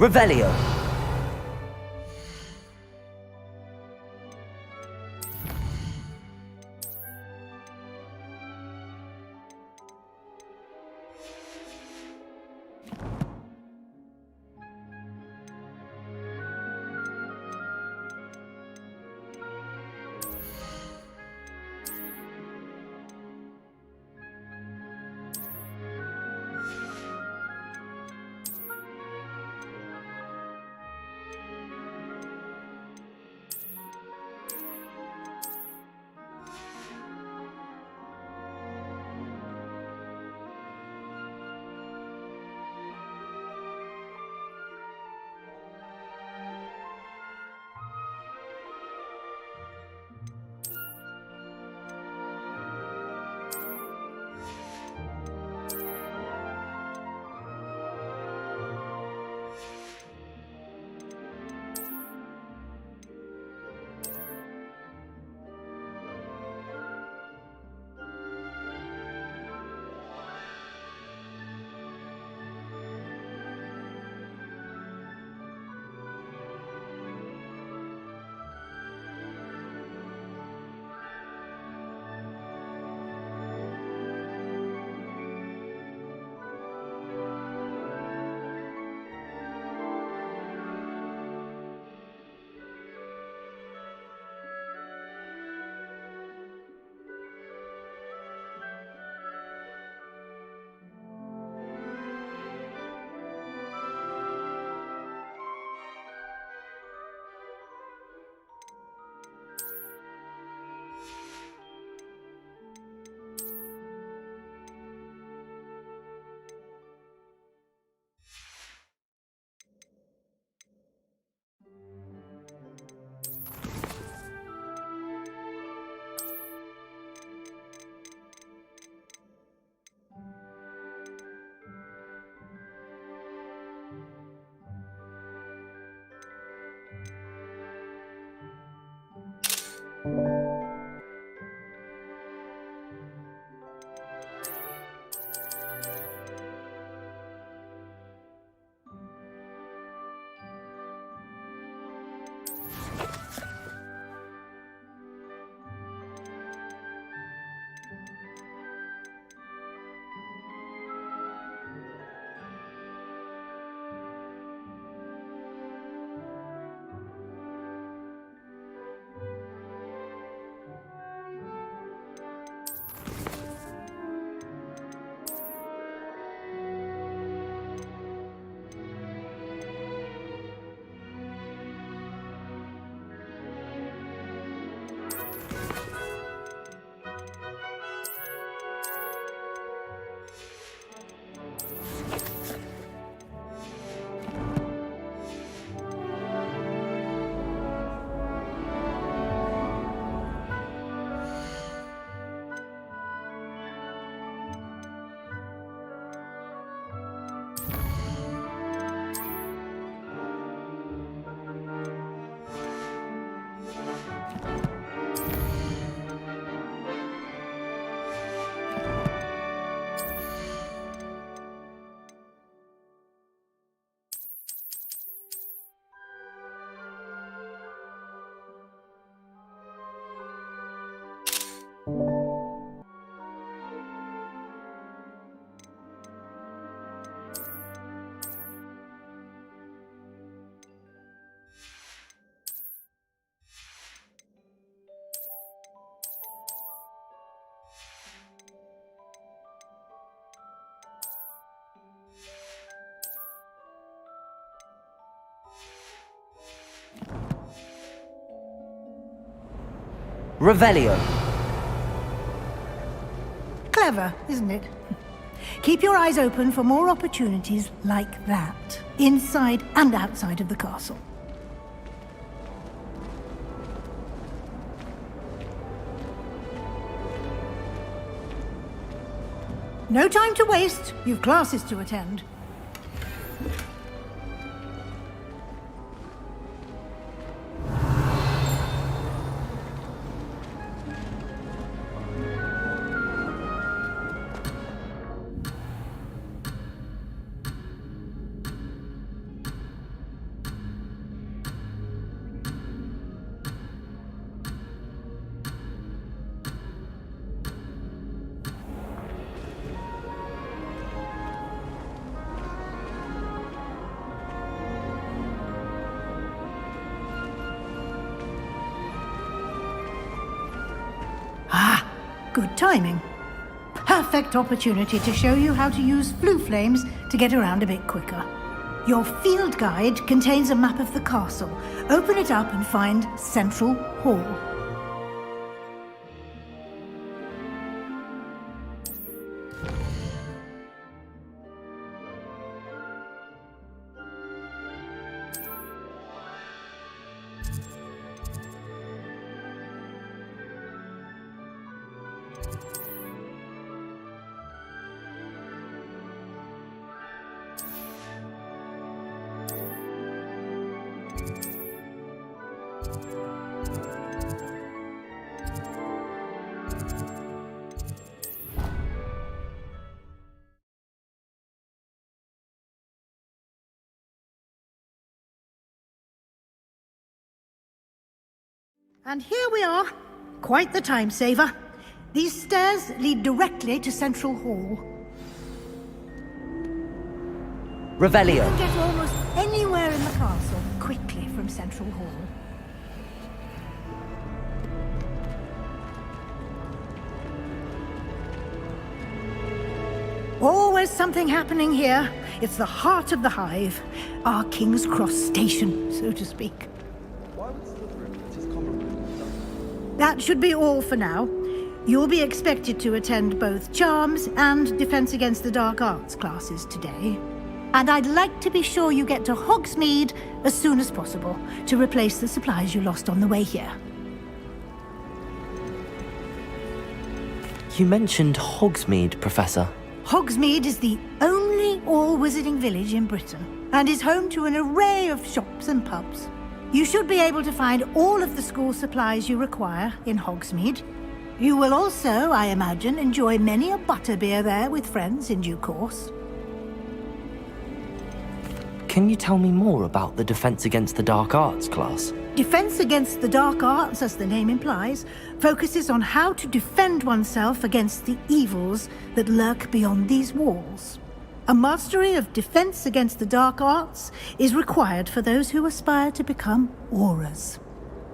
Revelio. Revelio. Clever, isn't it? Keep your eyes open for more opportunities like that, inside and outside of the castle. No time to waste. You've classes to attend. Good timing. Perfect opportunity to show you how to use flue flames to get around a bit quicker. Your field guide contains a map of the castle. Open it up and find Central Hall. And here we are. Quite the time saver. These stairs lead directly to Central Hall. Revelio. You can get almost anywhere in the castle quickly from Central Hall. Always something happening here. It's the heart of the hive. Our King's Cross station, so to speak. That should be all for now. You'll be expected to attend both Charms and Defense Against the Dark Arts classes today. And I'd like to be sure you get to Hogsmeade as soon as possible to replace the supplies you lost on the way here. You mentioned Hogsmeade, Professor. Hogsmeade is the only all-wizarding village in Britain and is home to an array of shops and pubs. You should be able to find all of the school supplies you require in Hogsmeade. You will also, I imagine, enjoy many a butterbeer there with friends in due course. Can you tell me more about the Defense Against the Dark Arts class? Defense Against the Dark Arts, as the name implies, focuses on how to defend oneself against the evils that lurk beyond these walls. A mastery of Defense Against the Dark Arts is required for those who aspire to become Aurors.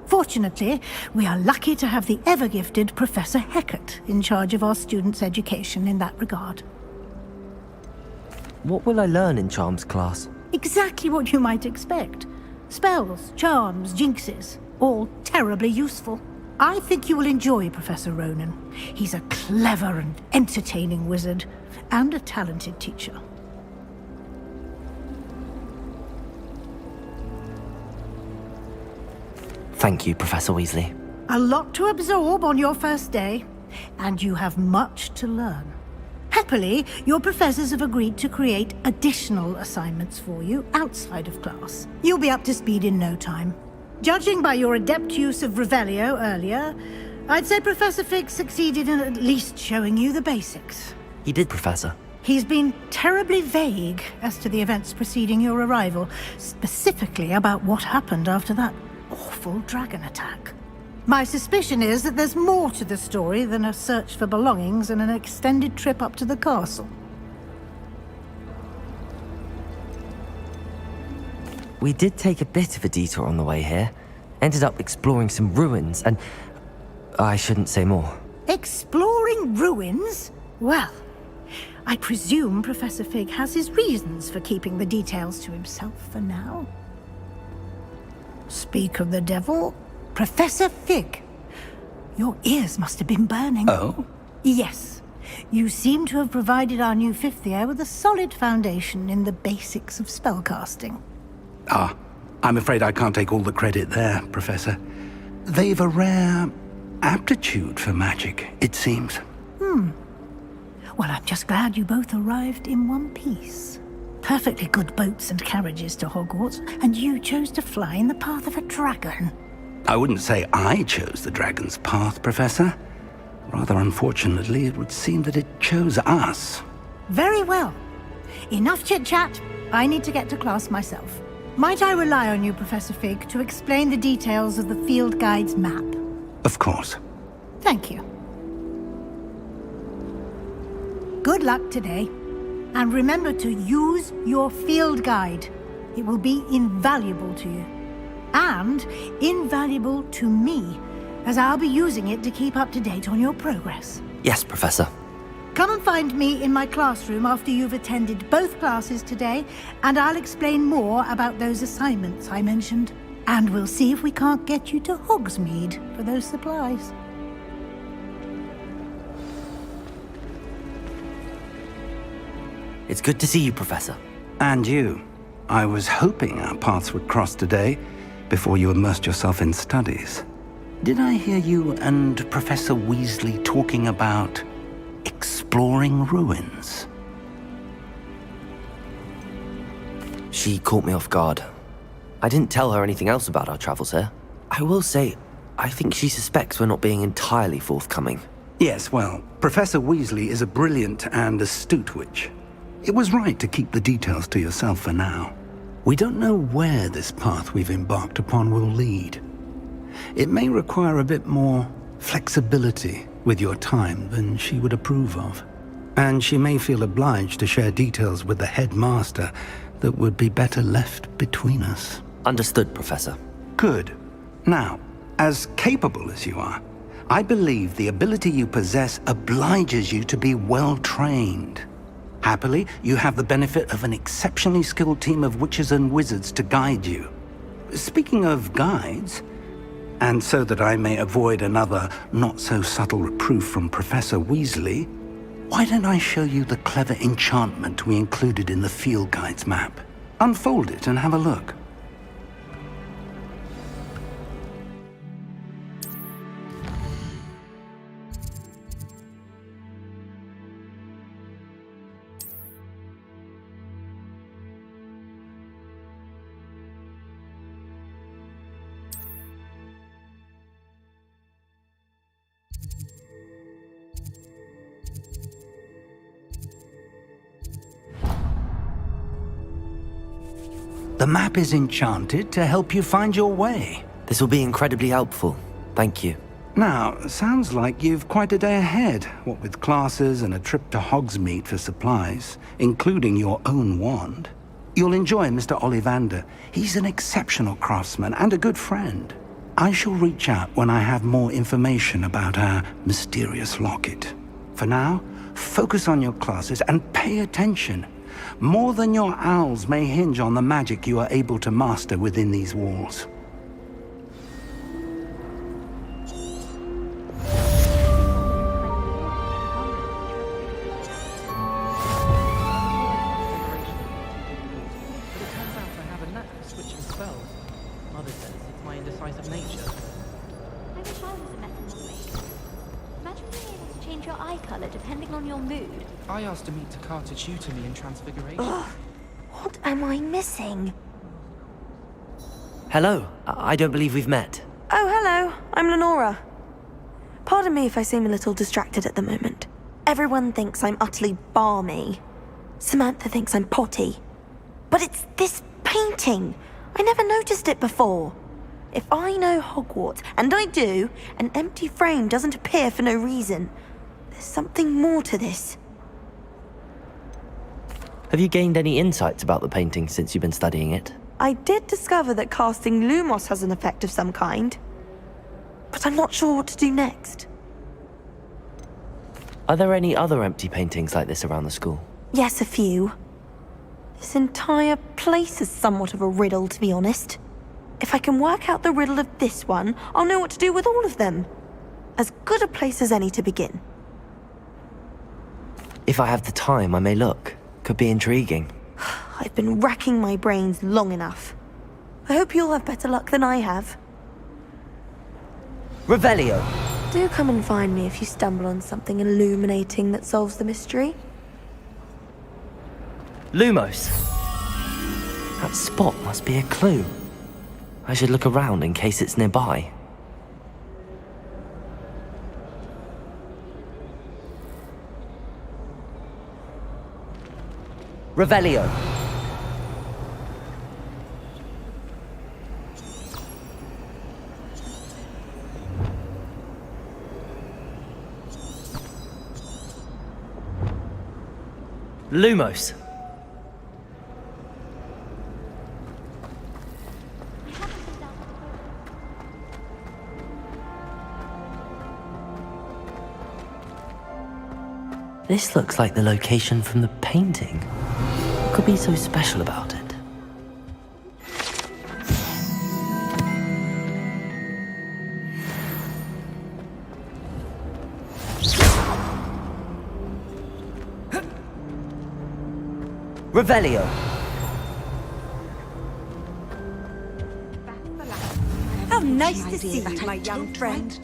Fortunately, we are lucky to have the ever-gifted Professor Hecat in charge of our students' education in that regard. What will I learn in Charms class? Exactly what you might expect. Spells, charms, jinxes, all terribly useful. I think you will enjoy Professor Ronan. He's a clever and entertaining wizard, and a talented teacher. Thank you, Professor Weasley. A lot to absorb on your first day, and you have much to learn. Happily, your professors have agreed to create additional assignments for you outside of class. You'll be up to speed in no time. Judging by your adept use of Revelio earlier, I'd say Professor Fig succeeded in at least showing you the basics. He did, Professor. He's been terribly vague as to the events preceding your arrival, specifically about what happened after that awful dragon attack. My suspicion is that there's more to the story than a search for belongings and an extended trip up to the castle. We did take a bit of a detour on the way here. Ended up exploring some ruins and... I shouldn't say more. Exploring ruins? Well, I presume Professor Fig has his reasons for keeping the details to himself for now. Speak of the devil, Professor Fig. Your ears must have been burning. Oh? Yes. You seem to have provided our new fifth year with a solid foundation in the basics of spellcasting. Ah, I'm afraid I can't take all the credit there, Professor. They've a rare aptitude for magic, it seems. Well, I'm just glad you both arrived in one piece. Perfectly good boats and carriages to Hogwarts, and you chose to fly in the path of a dragon. I wouldn't say I chose the dragon's path, Professor. Rather unfortunately, it would seem that it chose us. Very well. Enough chit-chat. I need to get to class myself. Might I rely on you, Professor Fig, to explain the details of the field guide's map? Of course. Thank you. Good luck today. And remember to use your field guide. It will be invaluable to you. And invaluable to me, as I'll be using it to keep up to date on your progress. Yes, Professor. Come and find me in my classroom after you've attended both classes today, and I'll explain more about those assignments I mentioned. And we'll see if we can't get you to Hogsmeade for those supplies. It's good to see you, Professor. And you. I was hoping our paths would cross today, before you immersed yourself in studies. Did I hear you and Professor Weasley talking about exploring ruins? She caught me off guard. I didn't tell her anything else about our travels here. I will say, I think she suspects we're not being entirely forthcoming. Yes, well, Professor Weasley is a brilliant and astute witch. It was right to keep the details to yourself for now. We don't know where this path we've embarked upon will lead. It may require a bit more flexibility with your time than she would approve of. And she may feel obliged to share details with the headmaster that would be better left between us. Understood, Professor. Good. Now, as capable as you are, I believe the ability you possess obliges you to be well-trained. Happily, you have the benefit of an exceptionally skilled team of witches and wizards to guide you. Speaking of guides, and so that I may avoid another not-so-subtle reproof from Professor Weasley, why don't I show you the clever enchantment we included in the field guide's map? Unfold it and have a look. The map is enchanted to help you find your way. This will be incredibly helpful. Thank you. Now, sounds like you've quite a day ahead, what with classes and a trip to Hogsmeade for supplies, including your own wand. You'll enjoy Mr. Ollivander. He's an exceptional craftsman and a good friend. I shall reach out when I have more information about our mysterious locket. For now, focus on your classes and pay attention. More than your owls may hinge on the magic you are able to master within these walls. I asked a meet to car to tutor me in Transfiguration. Ugh. What am I missing? Hello. I don't believe we've met. Oh, hello. I'm Lenora. Pardon me if I seem a little distracted at the moment. Everyone thinks I'm utterly balmy. Samantha thinks I'm potty. But it's this painting. I never noticed it before. If I know Hogwarts, and I do, an empty frame doesn't appear for no reason. There's something more to this. Have you gained any insights about the painting since you've been studying it? I did discover that casting Lumos has an effect of some kind. But I'm not sure what to do next. Are there any other empty paintings like this around the school? Yes, a few. This entire place is somewhat of a riddle, to be honest. If I can work out the riddle of this one, I'll know what to do with all of them. As good a place as any to begin. If I have the time, I may look. Could be intriguing. I've been racking my brains long enough. I hope you'll have better luck than I have. Revelio! Do come and find me if you stumble on something illuminating that solves the mystery. Lumos! That spot must be a clue. I should look around in case it's nearby. Revelio! Lumos! This looks like the location from the painting. What could be so special about it? Revelio. How nice to see you, my young friend.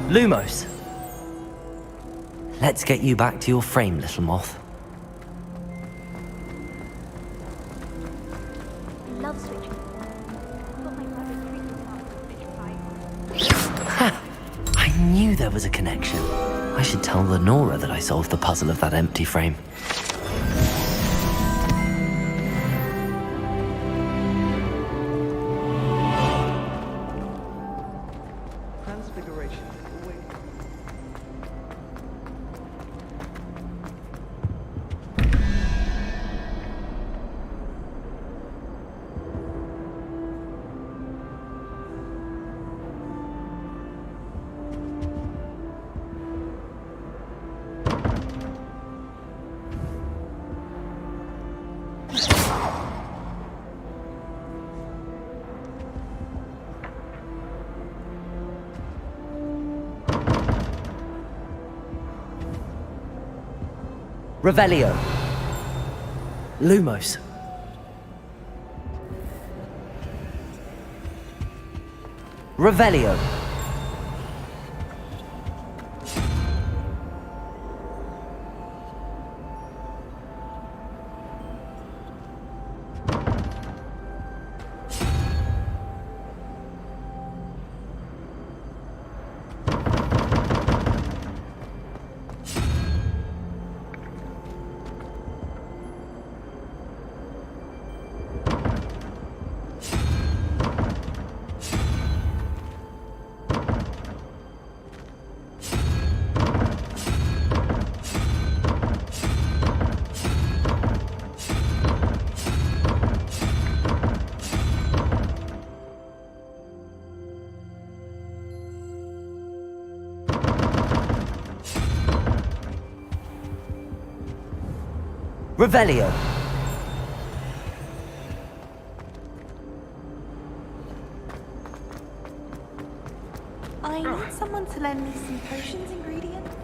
Lumos. Let's get you back to your frame, little moth. Love switching. Ha! I knew there was a connection. I should tell Lenora that I solved the puzzle of that empty frame. Transfiguration. Wait. Revelio. Lumos. Revelio. Revelio. I need someone to lend me some potions ingredients.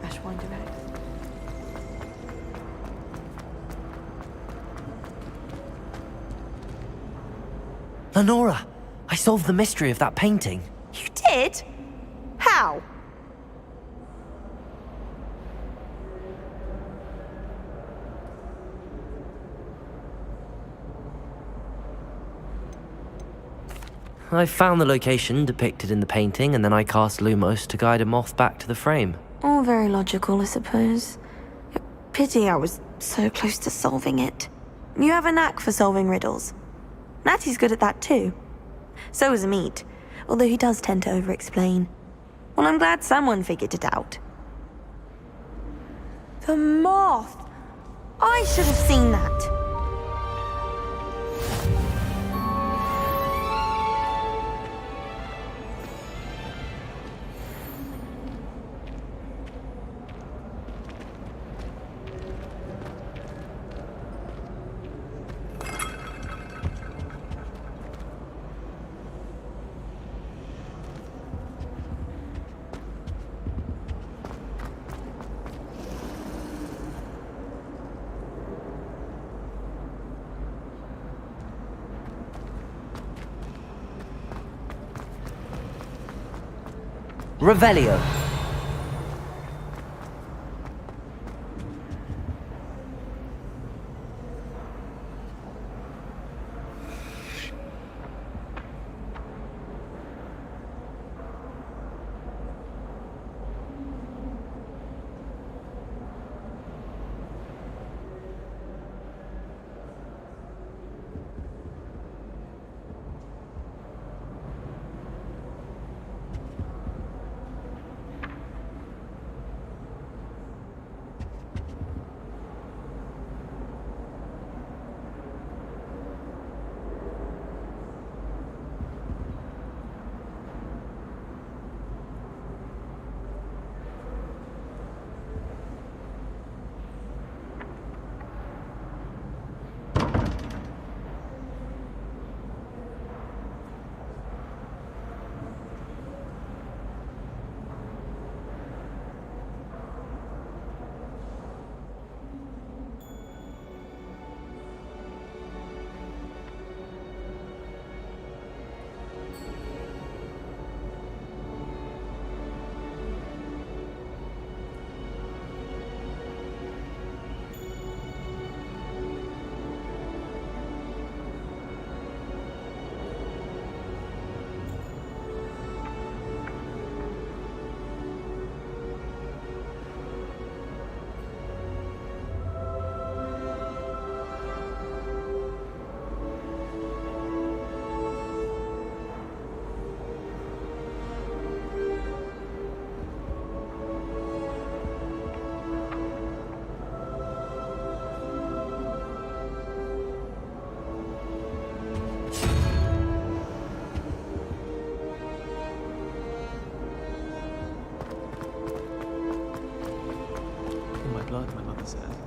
Ashwine Direct. Lenora, I solved the mystery of that painting. You did? How? I found the location depicted in the painting, and then I cast Lumos to guide a moth back to the frame. All very logical, I suppose. Pity I was so close to solving it. You have a knack for solving riddles. Natty's good at that too. So is Amit, although he does tend to over-explain. Well, I'm glad someone figured it out. The moth! I should have seen that. Revelio. blood, my mother said.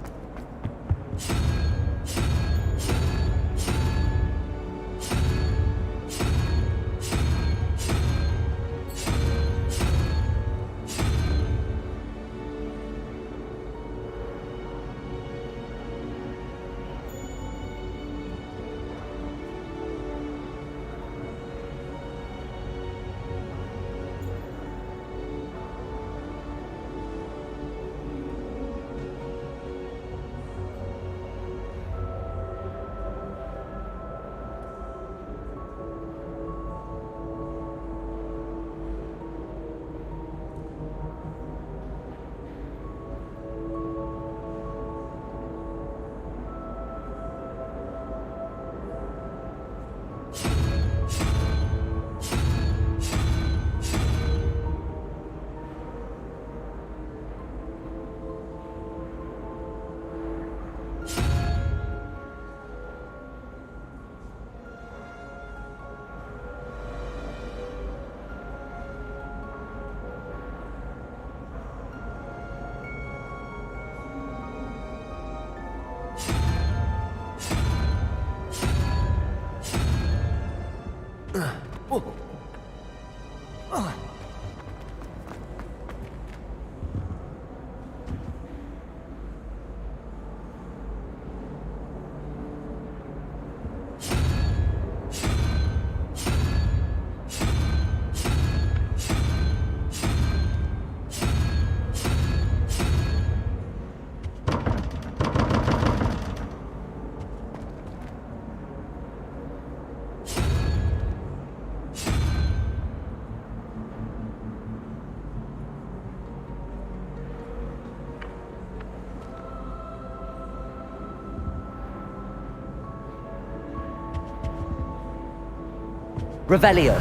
Revelio.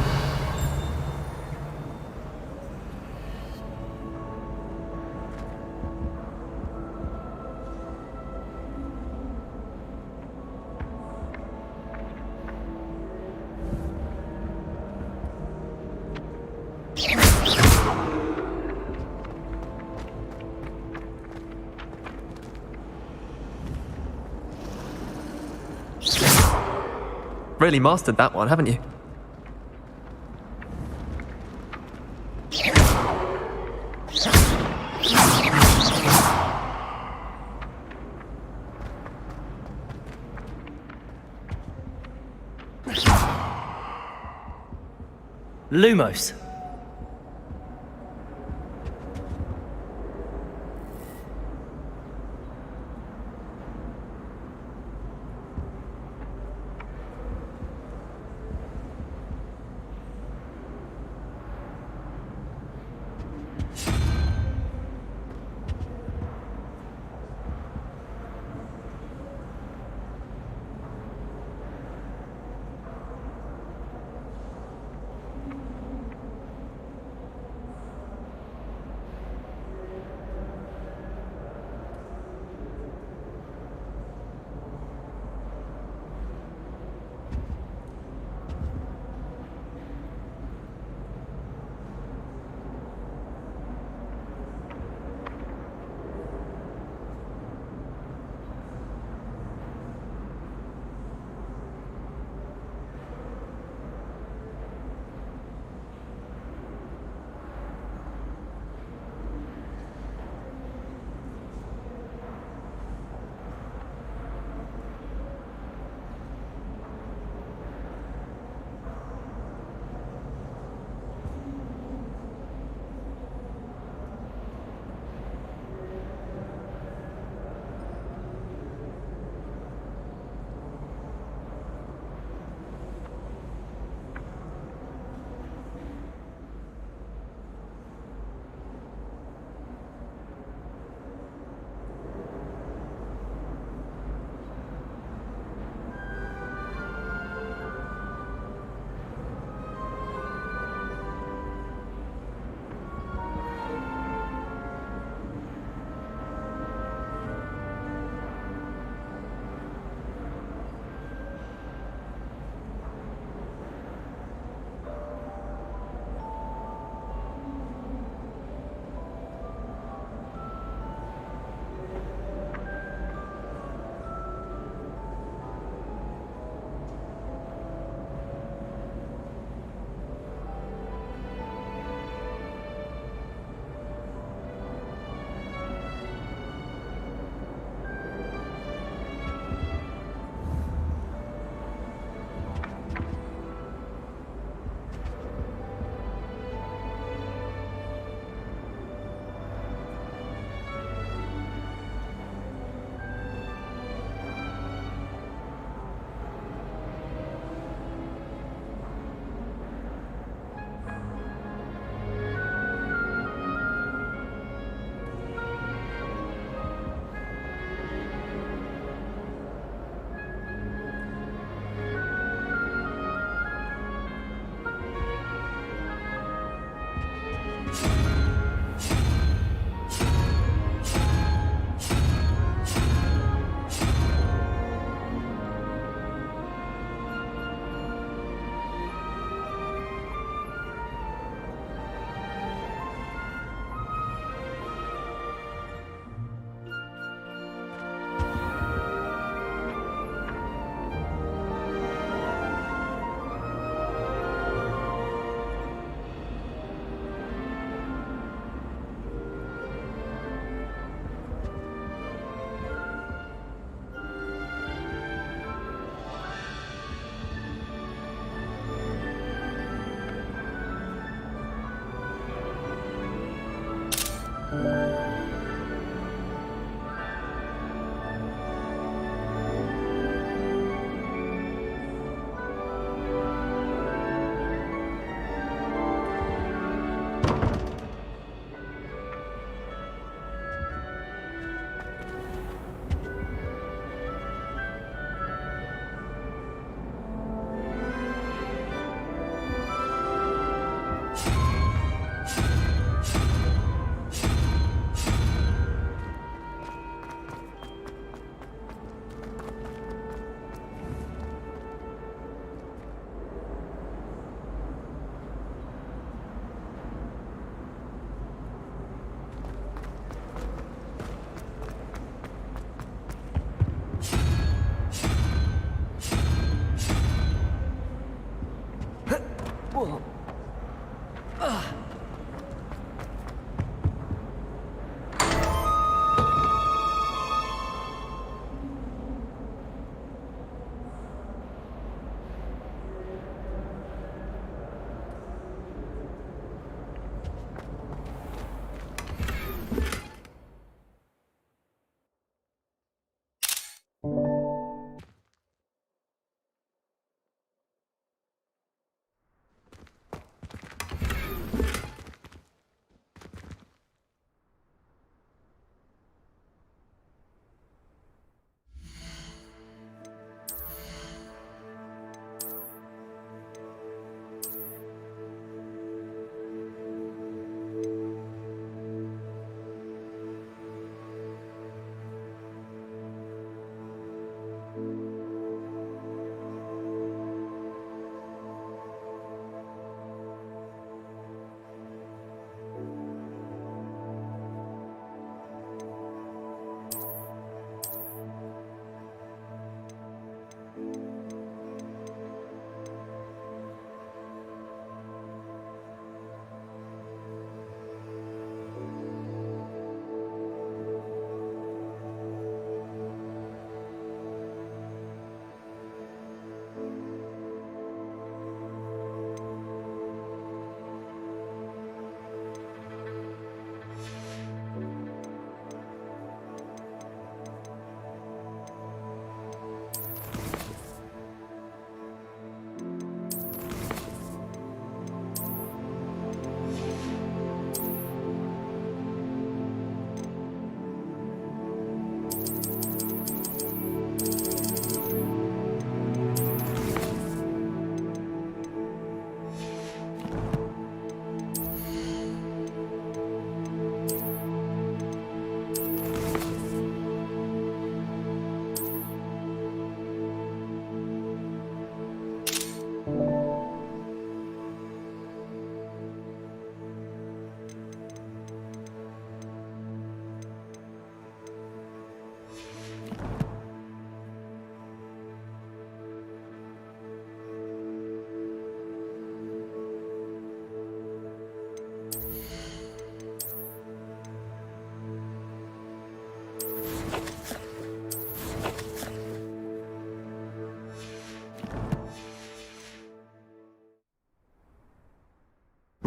Really mastered that one, haven't you? Lumos.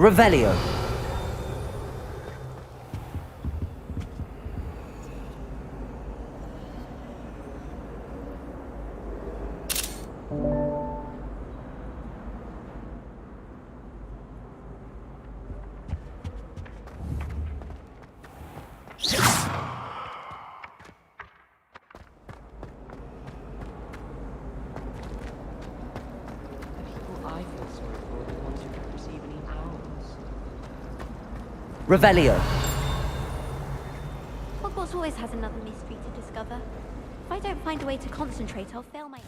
Revelio. Revelio. Hogwarts always has another mystery to discover. If I don't find a way to concentrate, I'll fail my...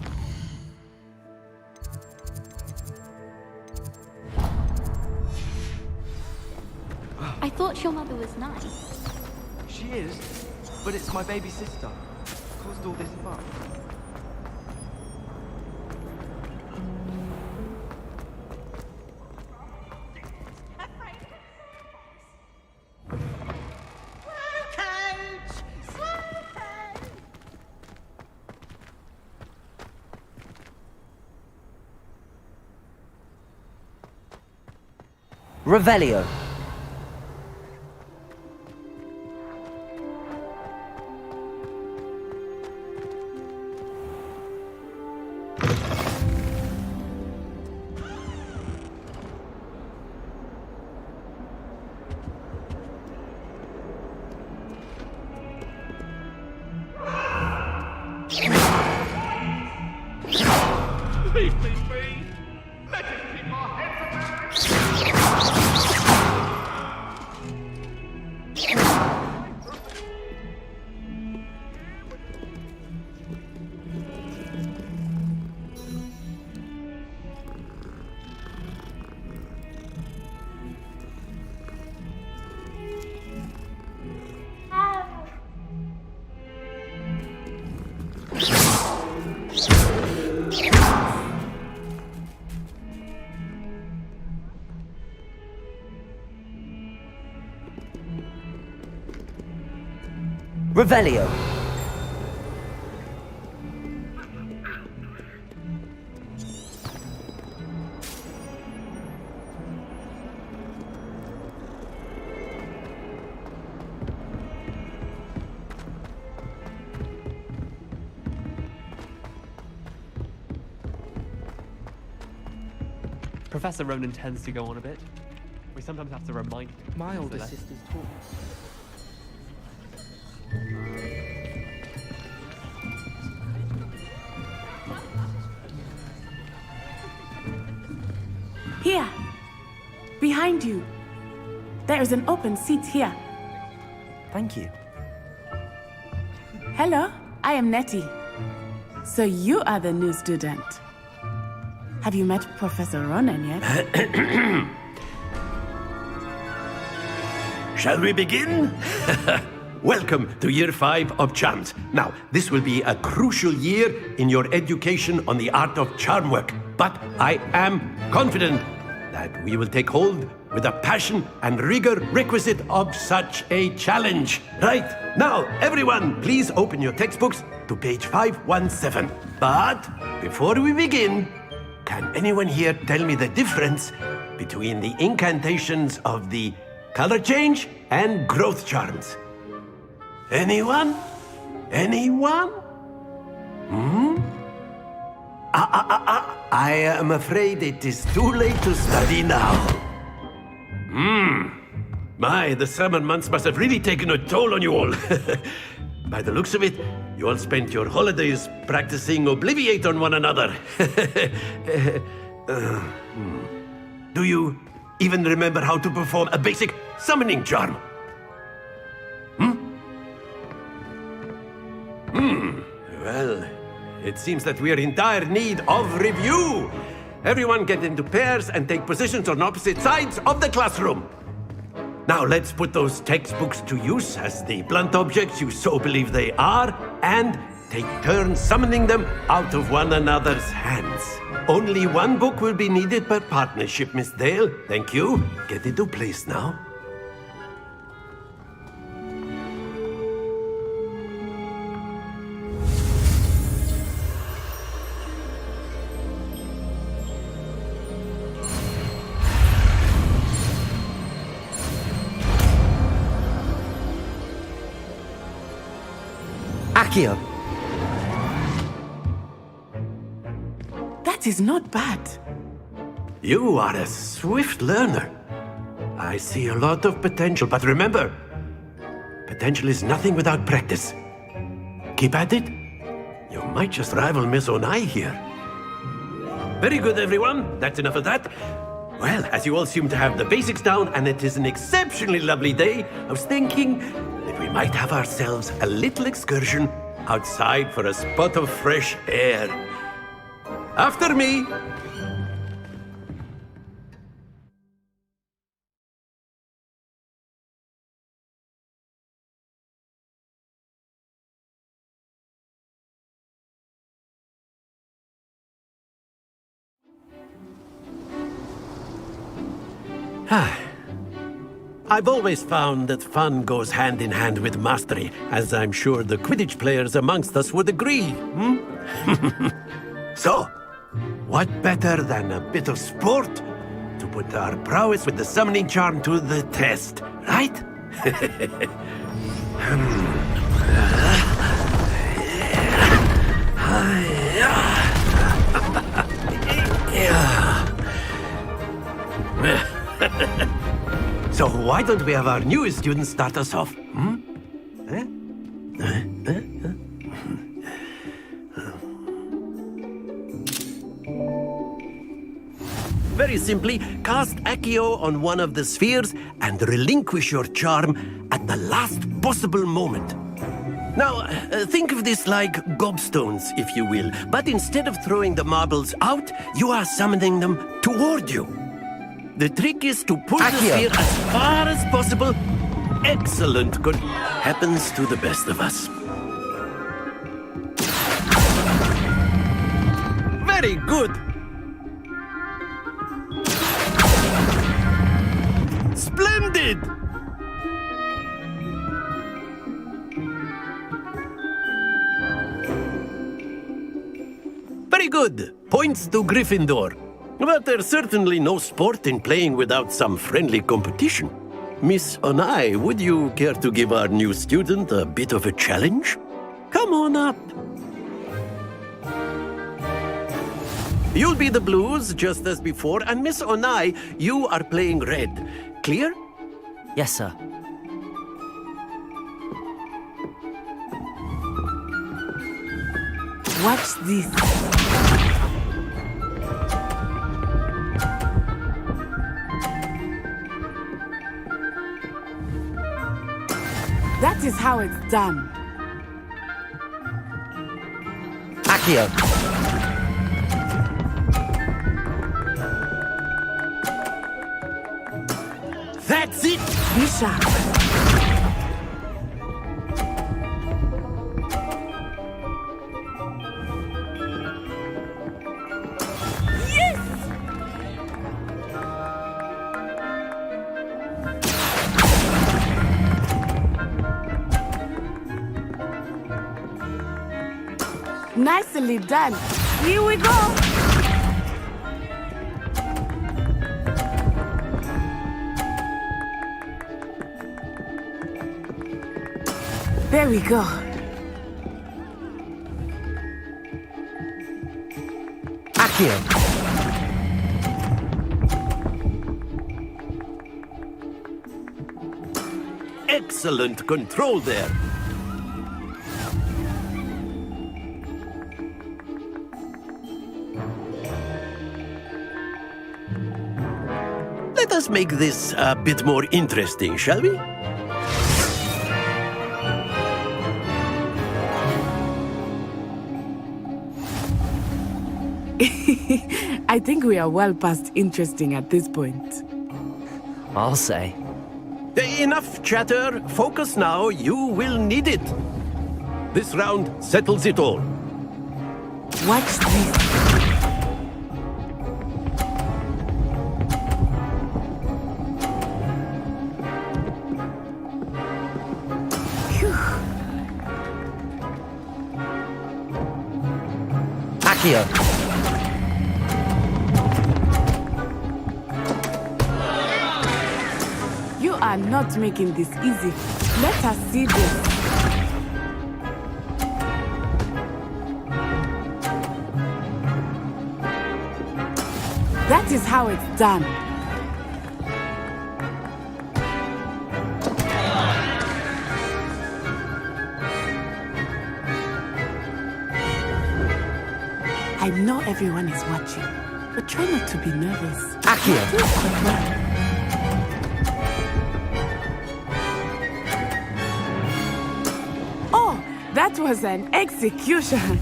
I thought your mother was nice. She is, but it's my baby sister. Caused all this fuss. Revelio. Revelio. Professor Ronan tends to go on a bit. We sometimes have to remind him. My older sister's taught. Here. Behind you. There is an open seat here. Thank you. Hello, I am Nettie. So you are the new student. Have you met Professor Ronan yet? Shall we begin? Welcome to Year 5 of Charms. Now, this will be a crucial year in your education on the art of charm work. But I am confident that we will take hold with the passion and rigor requisite of such a challenge. Right, now, everyone, please open your textbooks to page 517. But before we begin, can anyone here tell me the difference between the incantations of the color change and growth charms? Anyone? Anyone? I am afraid it is too late to study now. My, the summer months must have really taken a toll on you all. By the looks of it, you all spent your holidays practicing Obliviate on one another. Do you even remember how to perform a basic summoning charm? Well, it seems that we are in dire need of review. Everyone get into pairs and take positions on opposite sides of the classroom. Now let's put those textbooks to use as the blunt objects you so believe they are, and take turns summoning them out of one another's hands. Only one book will be needed per partnership, Miss Dale. Thank you. Get into place now. Accio. That is not bad. You are a swift learner. I see a lot of potential, but remember, potential is nothing without practice. Keep at it. You might just rival Miss Onai here. Very good, everyone. That's enough of that. Well, as you all seem to have the basics down, and it is an exceptionally lovely day, I was thinking that we might have ourselves a little excursion outside for a spot of fresh air. After me. I've always found that fun goes hand in hand with mastery, as I'm sure the Quidditch players amongst us would agree. So, what better than a bit of sport to put our prowess with the summoning charm to the test, right? So why don't we have our newest student start us off? Very simply, cast Accio on one of the spheres and relinquish your charm at the last possible moment. Now, think of this like gobstones, if you will, but instead of throwing the marbles out, you are summoning them toward you. The trick is to pull the sphere as far as possible. Excellent. Good. Happens to the best of us. Very good. Splendid! Very good. Points to Gryffindor. But there's certainly no sport in playing without some friendly competition. Miss Onai, would you care to give our new student a bit of a challenge? Come on up. You'll be the blues, just as before, and Miss Onai, you are playing red. Clear? Yes, sir. Watch this. That is how it's done. Accio. That's it! Be sharp. Nicely done. Here we go. There we go. Accio. Excellent control there. Let us make this a bit more interesting, shall we? I think we are well past interesting at this point. I'll say. Enough chatter. Focus now. You will need it. This round settles it all. Watch this. Accio. You are not making this easy. Let us see this. That is how it's done. I know everyone is watching, but try not to be nervous. Accio. You do quite well. Oh, that was an execution.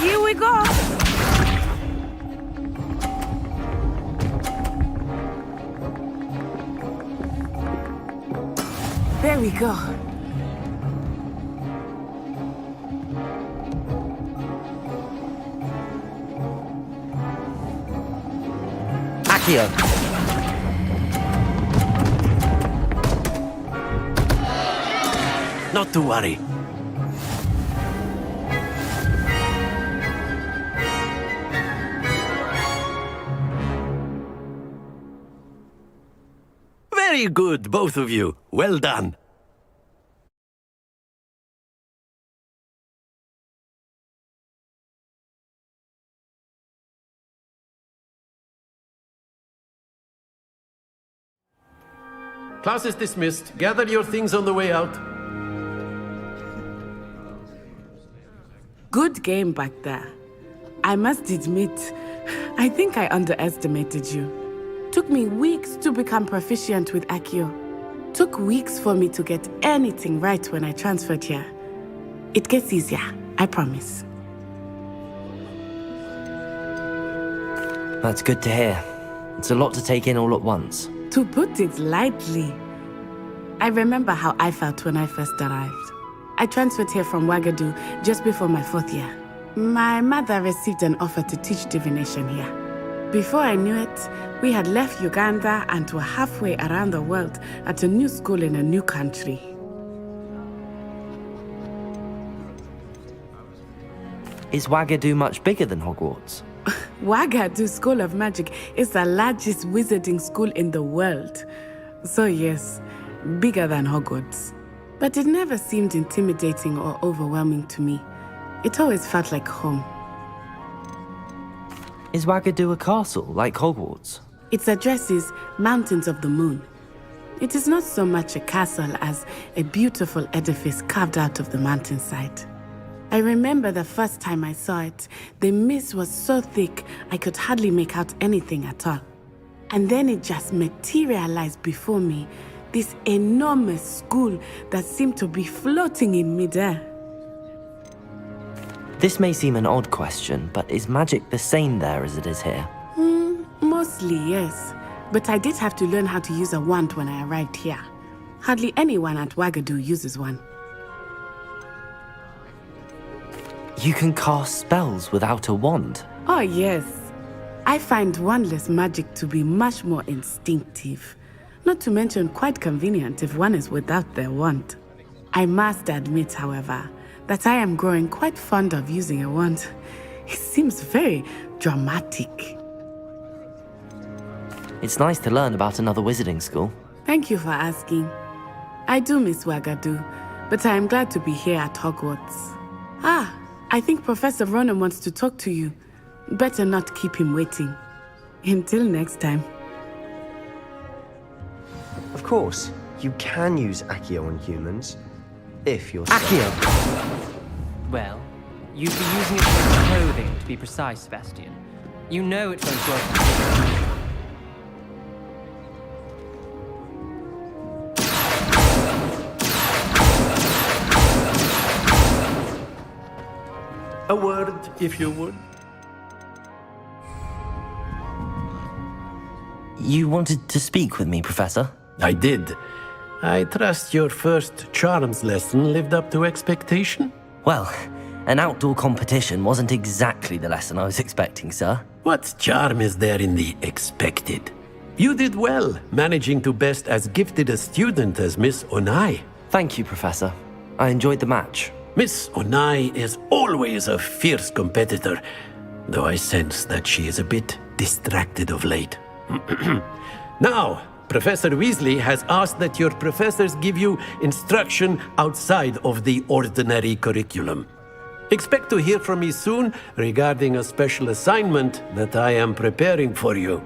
Here we go. There we go. Accio. Not to worry. Very good, both of you. Well done. Class is dismissed. Gather your things on the way out. Good game back there. I must admit, I think I underestimated you. Took me weeks to become proficient with Accio. Took weeks for me to get anything right when I transferred here. It gets easier, I promise. That's good to hear. It's a lot to take in all at once. To put it lightly, I remember how I felt when I first arrived. I transferred here from Ouagadougou just before my 4th year. My mother received an offer to teach divination here. Before I knew it, we had left Uganda and were halfway around the world at a new school in a new country. Is Wagadu much bigger than Hogwarts? Wagadu School of Magic is the largest wizarding school in the world. So yes, bigger than Hogwarts. But it never seemed intimidating or overwhelming to me. It always felt like home. Is Wagadu a castle, like Hogwarts? Its address is Mountains of the Moon. It is not so much a castle as a beautiful edifice carved out of the mountainside. I remember the first time I saw it, the mist was so thick I could hardly make out anything at all. And then it just materialized before me, this enormous school that seemed to be floating in midair. This may seem an odd question, but is magic the same there as it is here? Mostly, yes. But I did have to learn how to use a wand when I arrived here. Hardly anyone at Wagadu uses one. You can cast spells without a wand? Oh, yes. I find wandless magic to be much more instinctive. Not to mention quite convenient if one is without their wand. I must admit, however, that I am growing quite fond of using a wand. It seems very dramatic. It's nice to learn about another wizarding school. Thank you for asking. I do miss Wagadu, but I am glad to be here at Hogwarts. I think Professor Ronan wants to talk to you. Better not keep him waiting. Until next time. Of course, you can use Accio on humans, if you're Accio! Well, you'd be using it for clothing, to be precise, Sebastian. You know it won't work. A word, if you would. You wanted to speak with me, Professor? I did. I trust your first charms lesson lived up to expectation? Well, an outdoor competition wasn't exactly the lesson I was expecting, sir. What charm is there in the expected? You did well, managing to best as gifted a student as Miss Onai. Thank you, Professor. I enjoyed the match. Miss Onai is always a fierce competitor, though I sense that she is a bit distracted of late. Now, Professor Weasley has asked that your professors give you instruction outside of the ordinary curriculum. Expect to hear from me soon regarding a special assignment that I am preparing for you.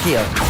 Accio.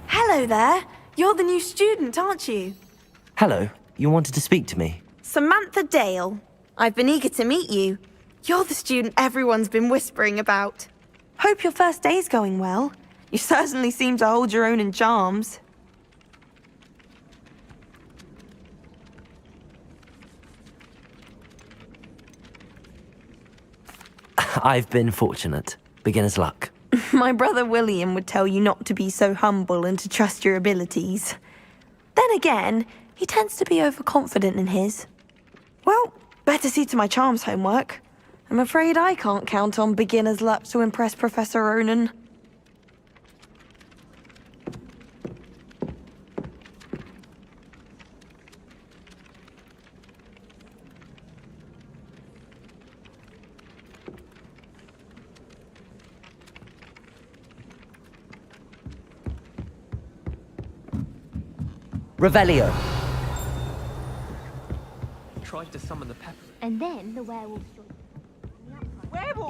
Hello there. You're the new student, aren't you? Hello. You wanted to speak to me? Samantha Dale. I've been eager to meet you. You're the student everyone's been whispering about. Hope your first day's going well. You certainly seem to hold your own in charms. I've been fortunate. Beginner's luck. My brother William would tell you not to be so humble and to trust your abilities. Then again, he tends to be overconfident in his. Well, better see to my charms homework. I'm afraid I can't count on beginner's luck to impress Professor Ronan. Revelio. Tried to summon the pepper. And then the werewolves joined.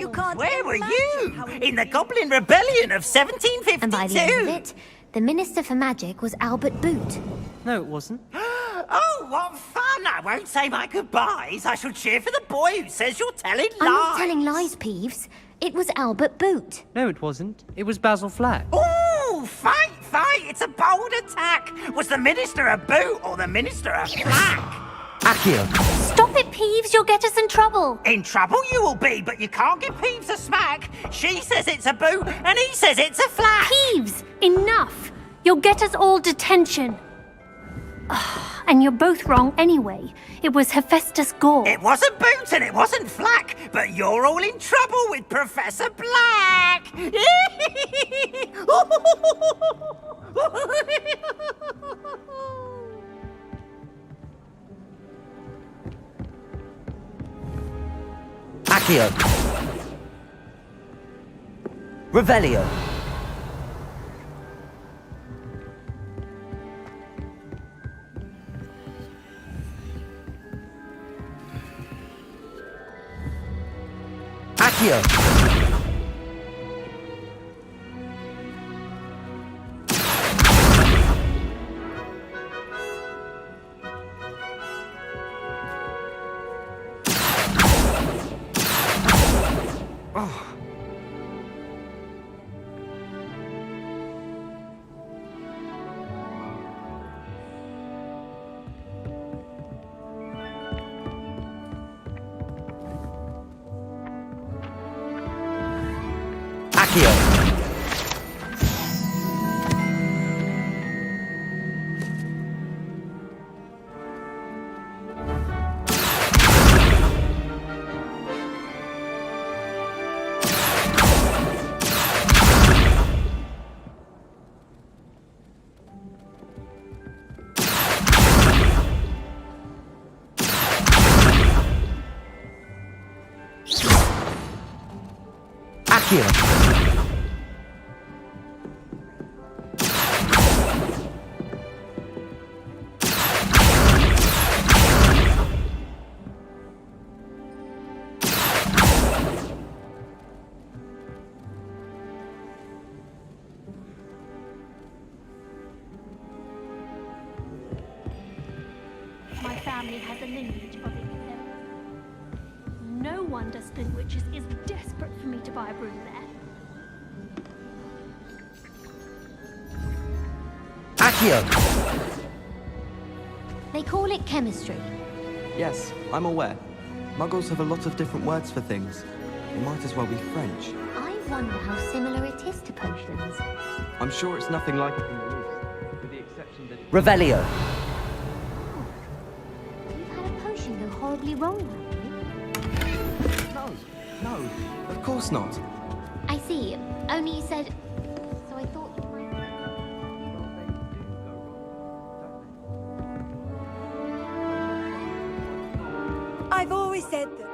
You can't Where were you? In the Goblin Rebellion of 1752? And by the end of it, the Minister for Magic was Albert Boot. No, it wasn't. Oh, what fun! I won't say my goodbyes. I shall cheer for the boy who says you're telling lies. I'm not telling lies, Peeves. It was Albert Boot. No, it wasn't. It was Basil Flack. Ooh, fight! It's a bold attack. Was the Minister a boot or the Minister a flack? Accio. Stop it, Peeves. You'll get us in trouble. In trouble you will be, but you can't give Peeves a smack. She says it's a boot and he says it's a flack. Peeves, enough. You'll get us all detention. And you're both wrong anyway. It was Hephaestus Gore. It wasn't boot and it wasn't flack, but you're all in trouble with Professor Black. Accio. Revelio. Accio. Accio. My family has a lineage of it. No wonder Spinwitches is desperate for me to buy a broom there. Accio. They call it chemistry. Yes, I'm aware. Muggles have a lot of different words for things. It might as well be French. I wonder how similar it is to potions. I'm sure it's nothing like it in the least, with the exception that... Revelio. You've had a potion go horribly wrong, haven't you? No, of course not. I see. Only you said... So I thought you might... I've always said that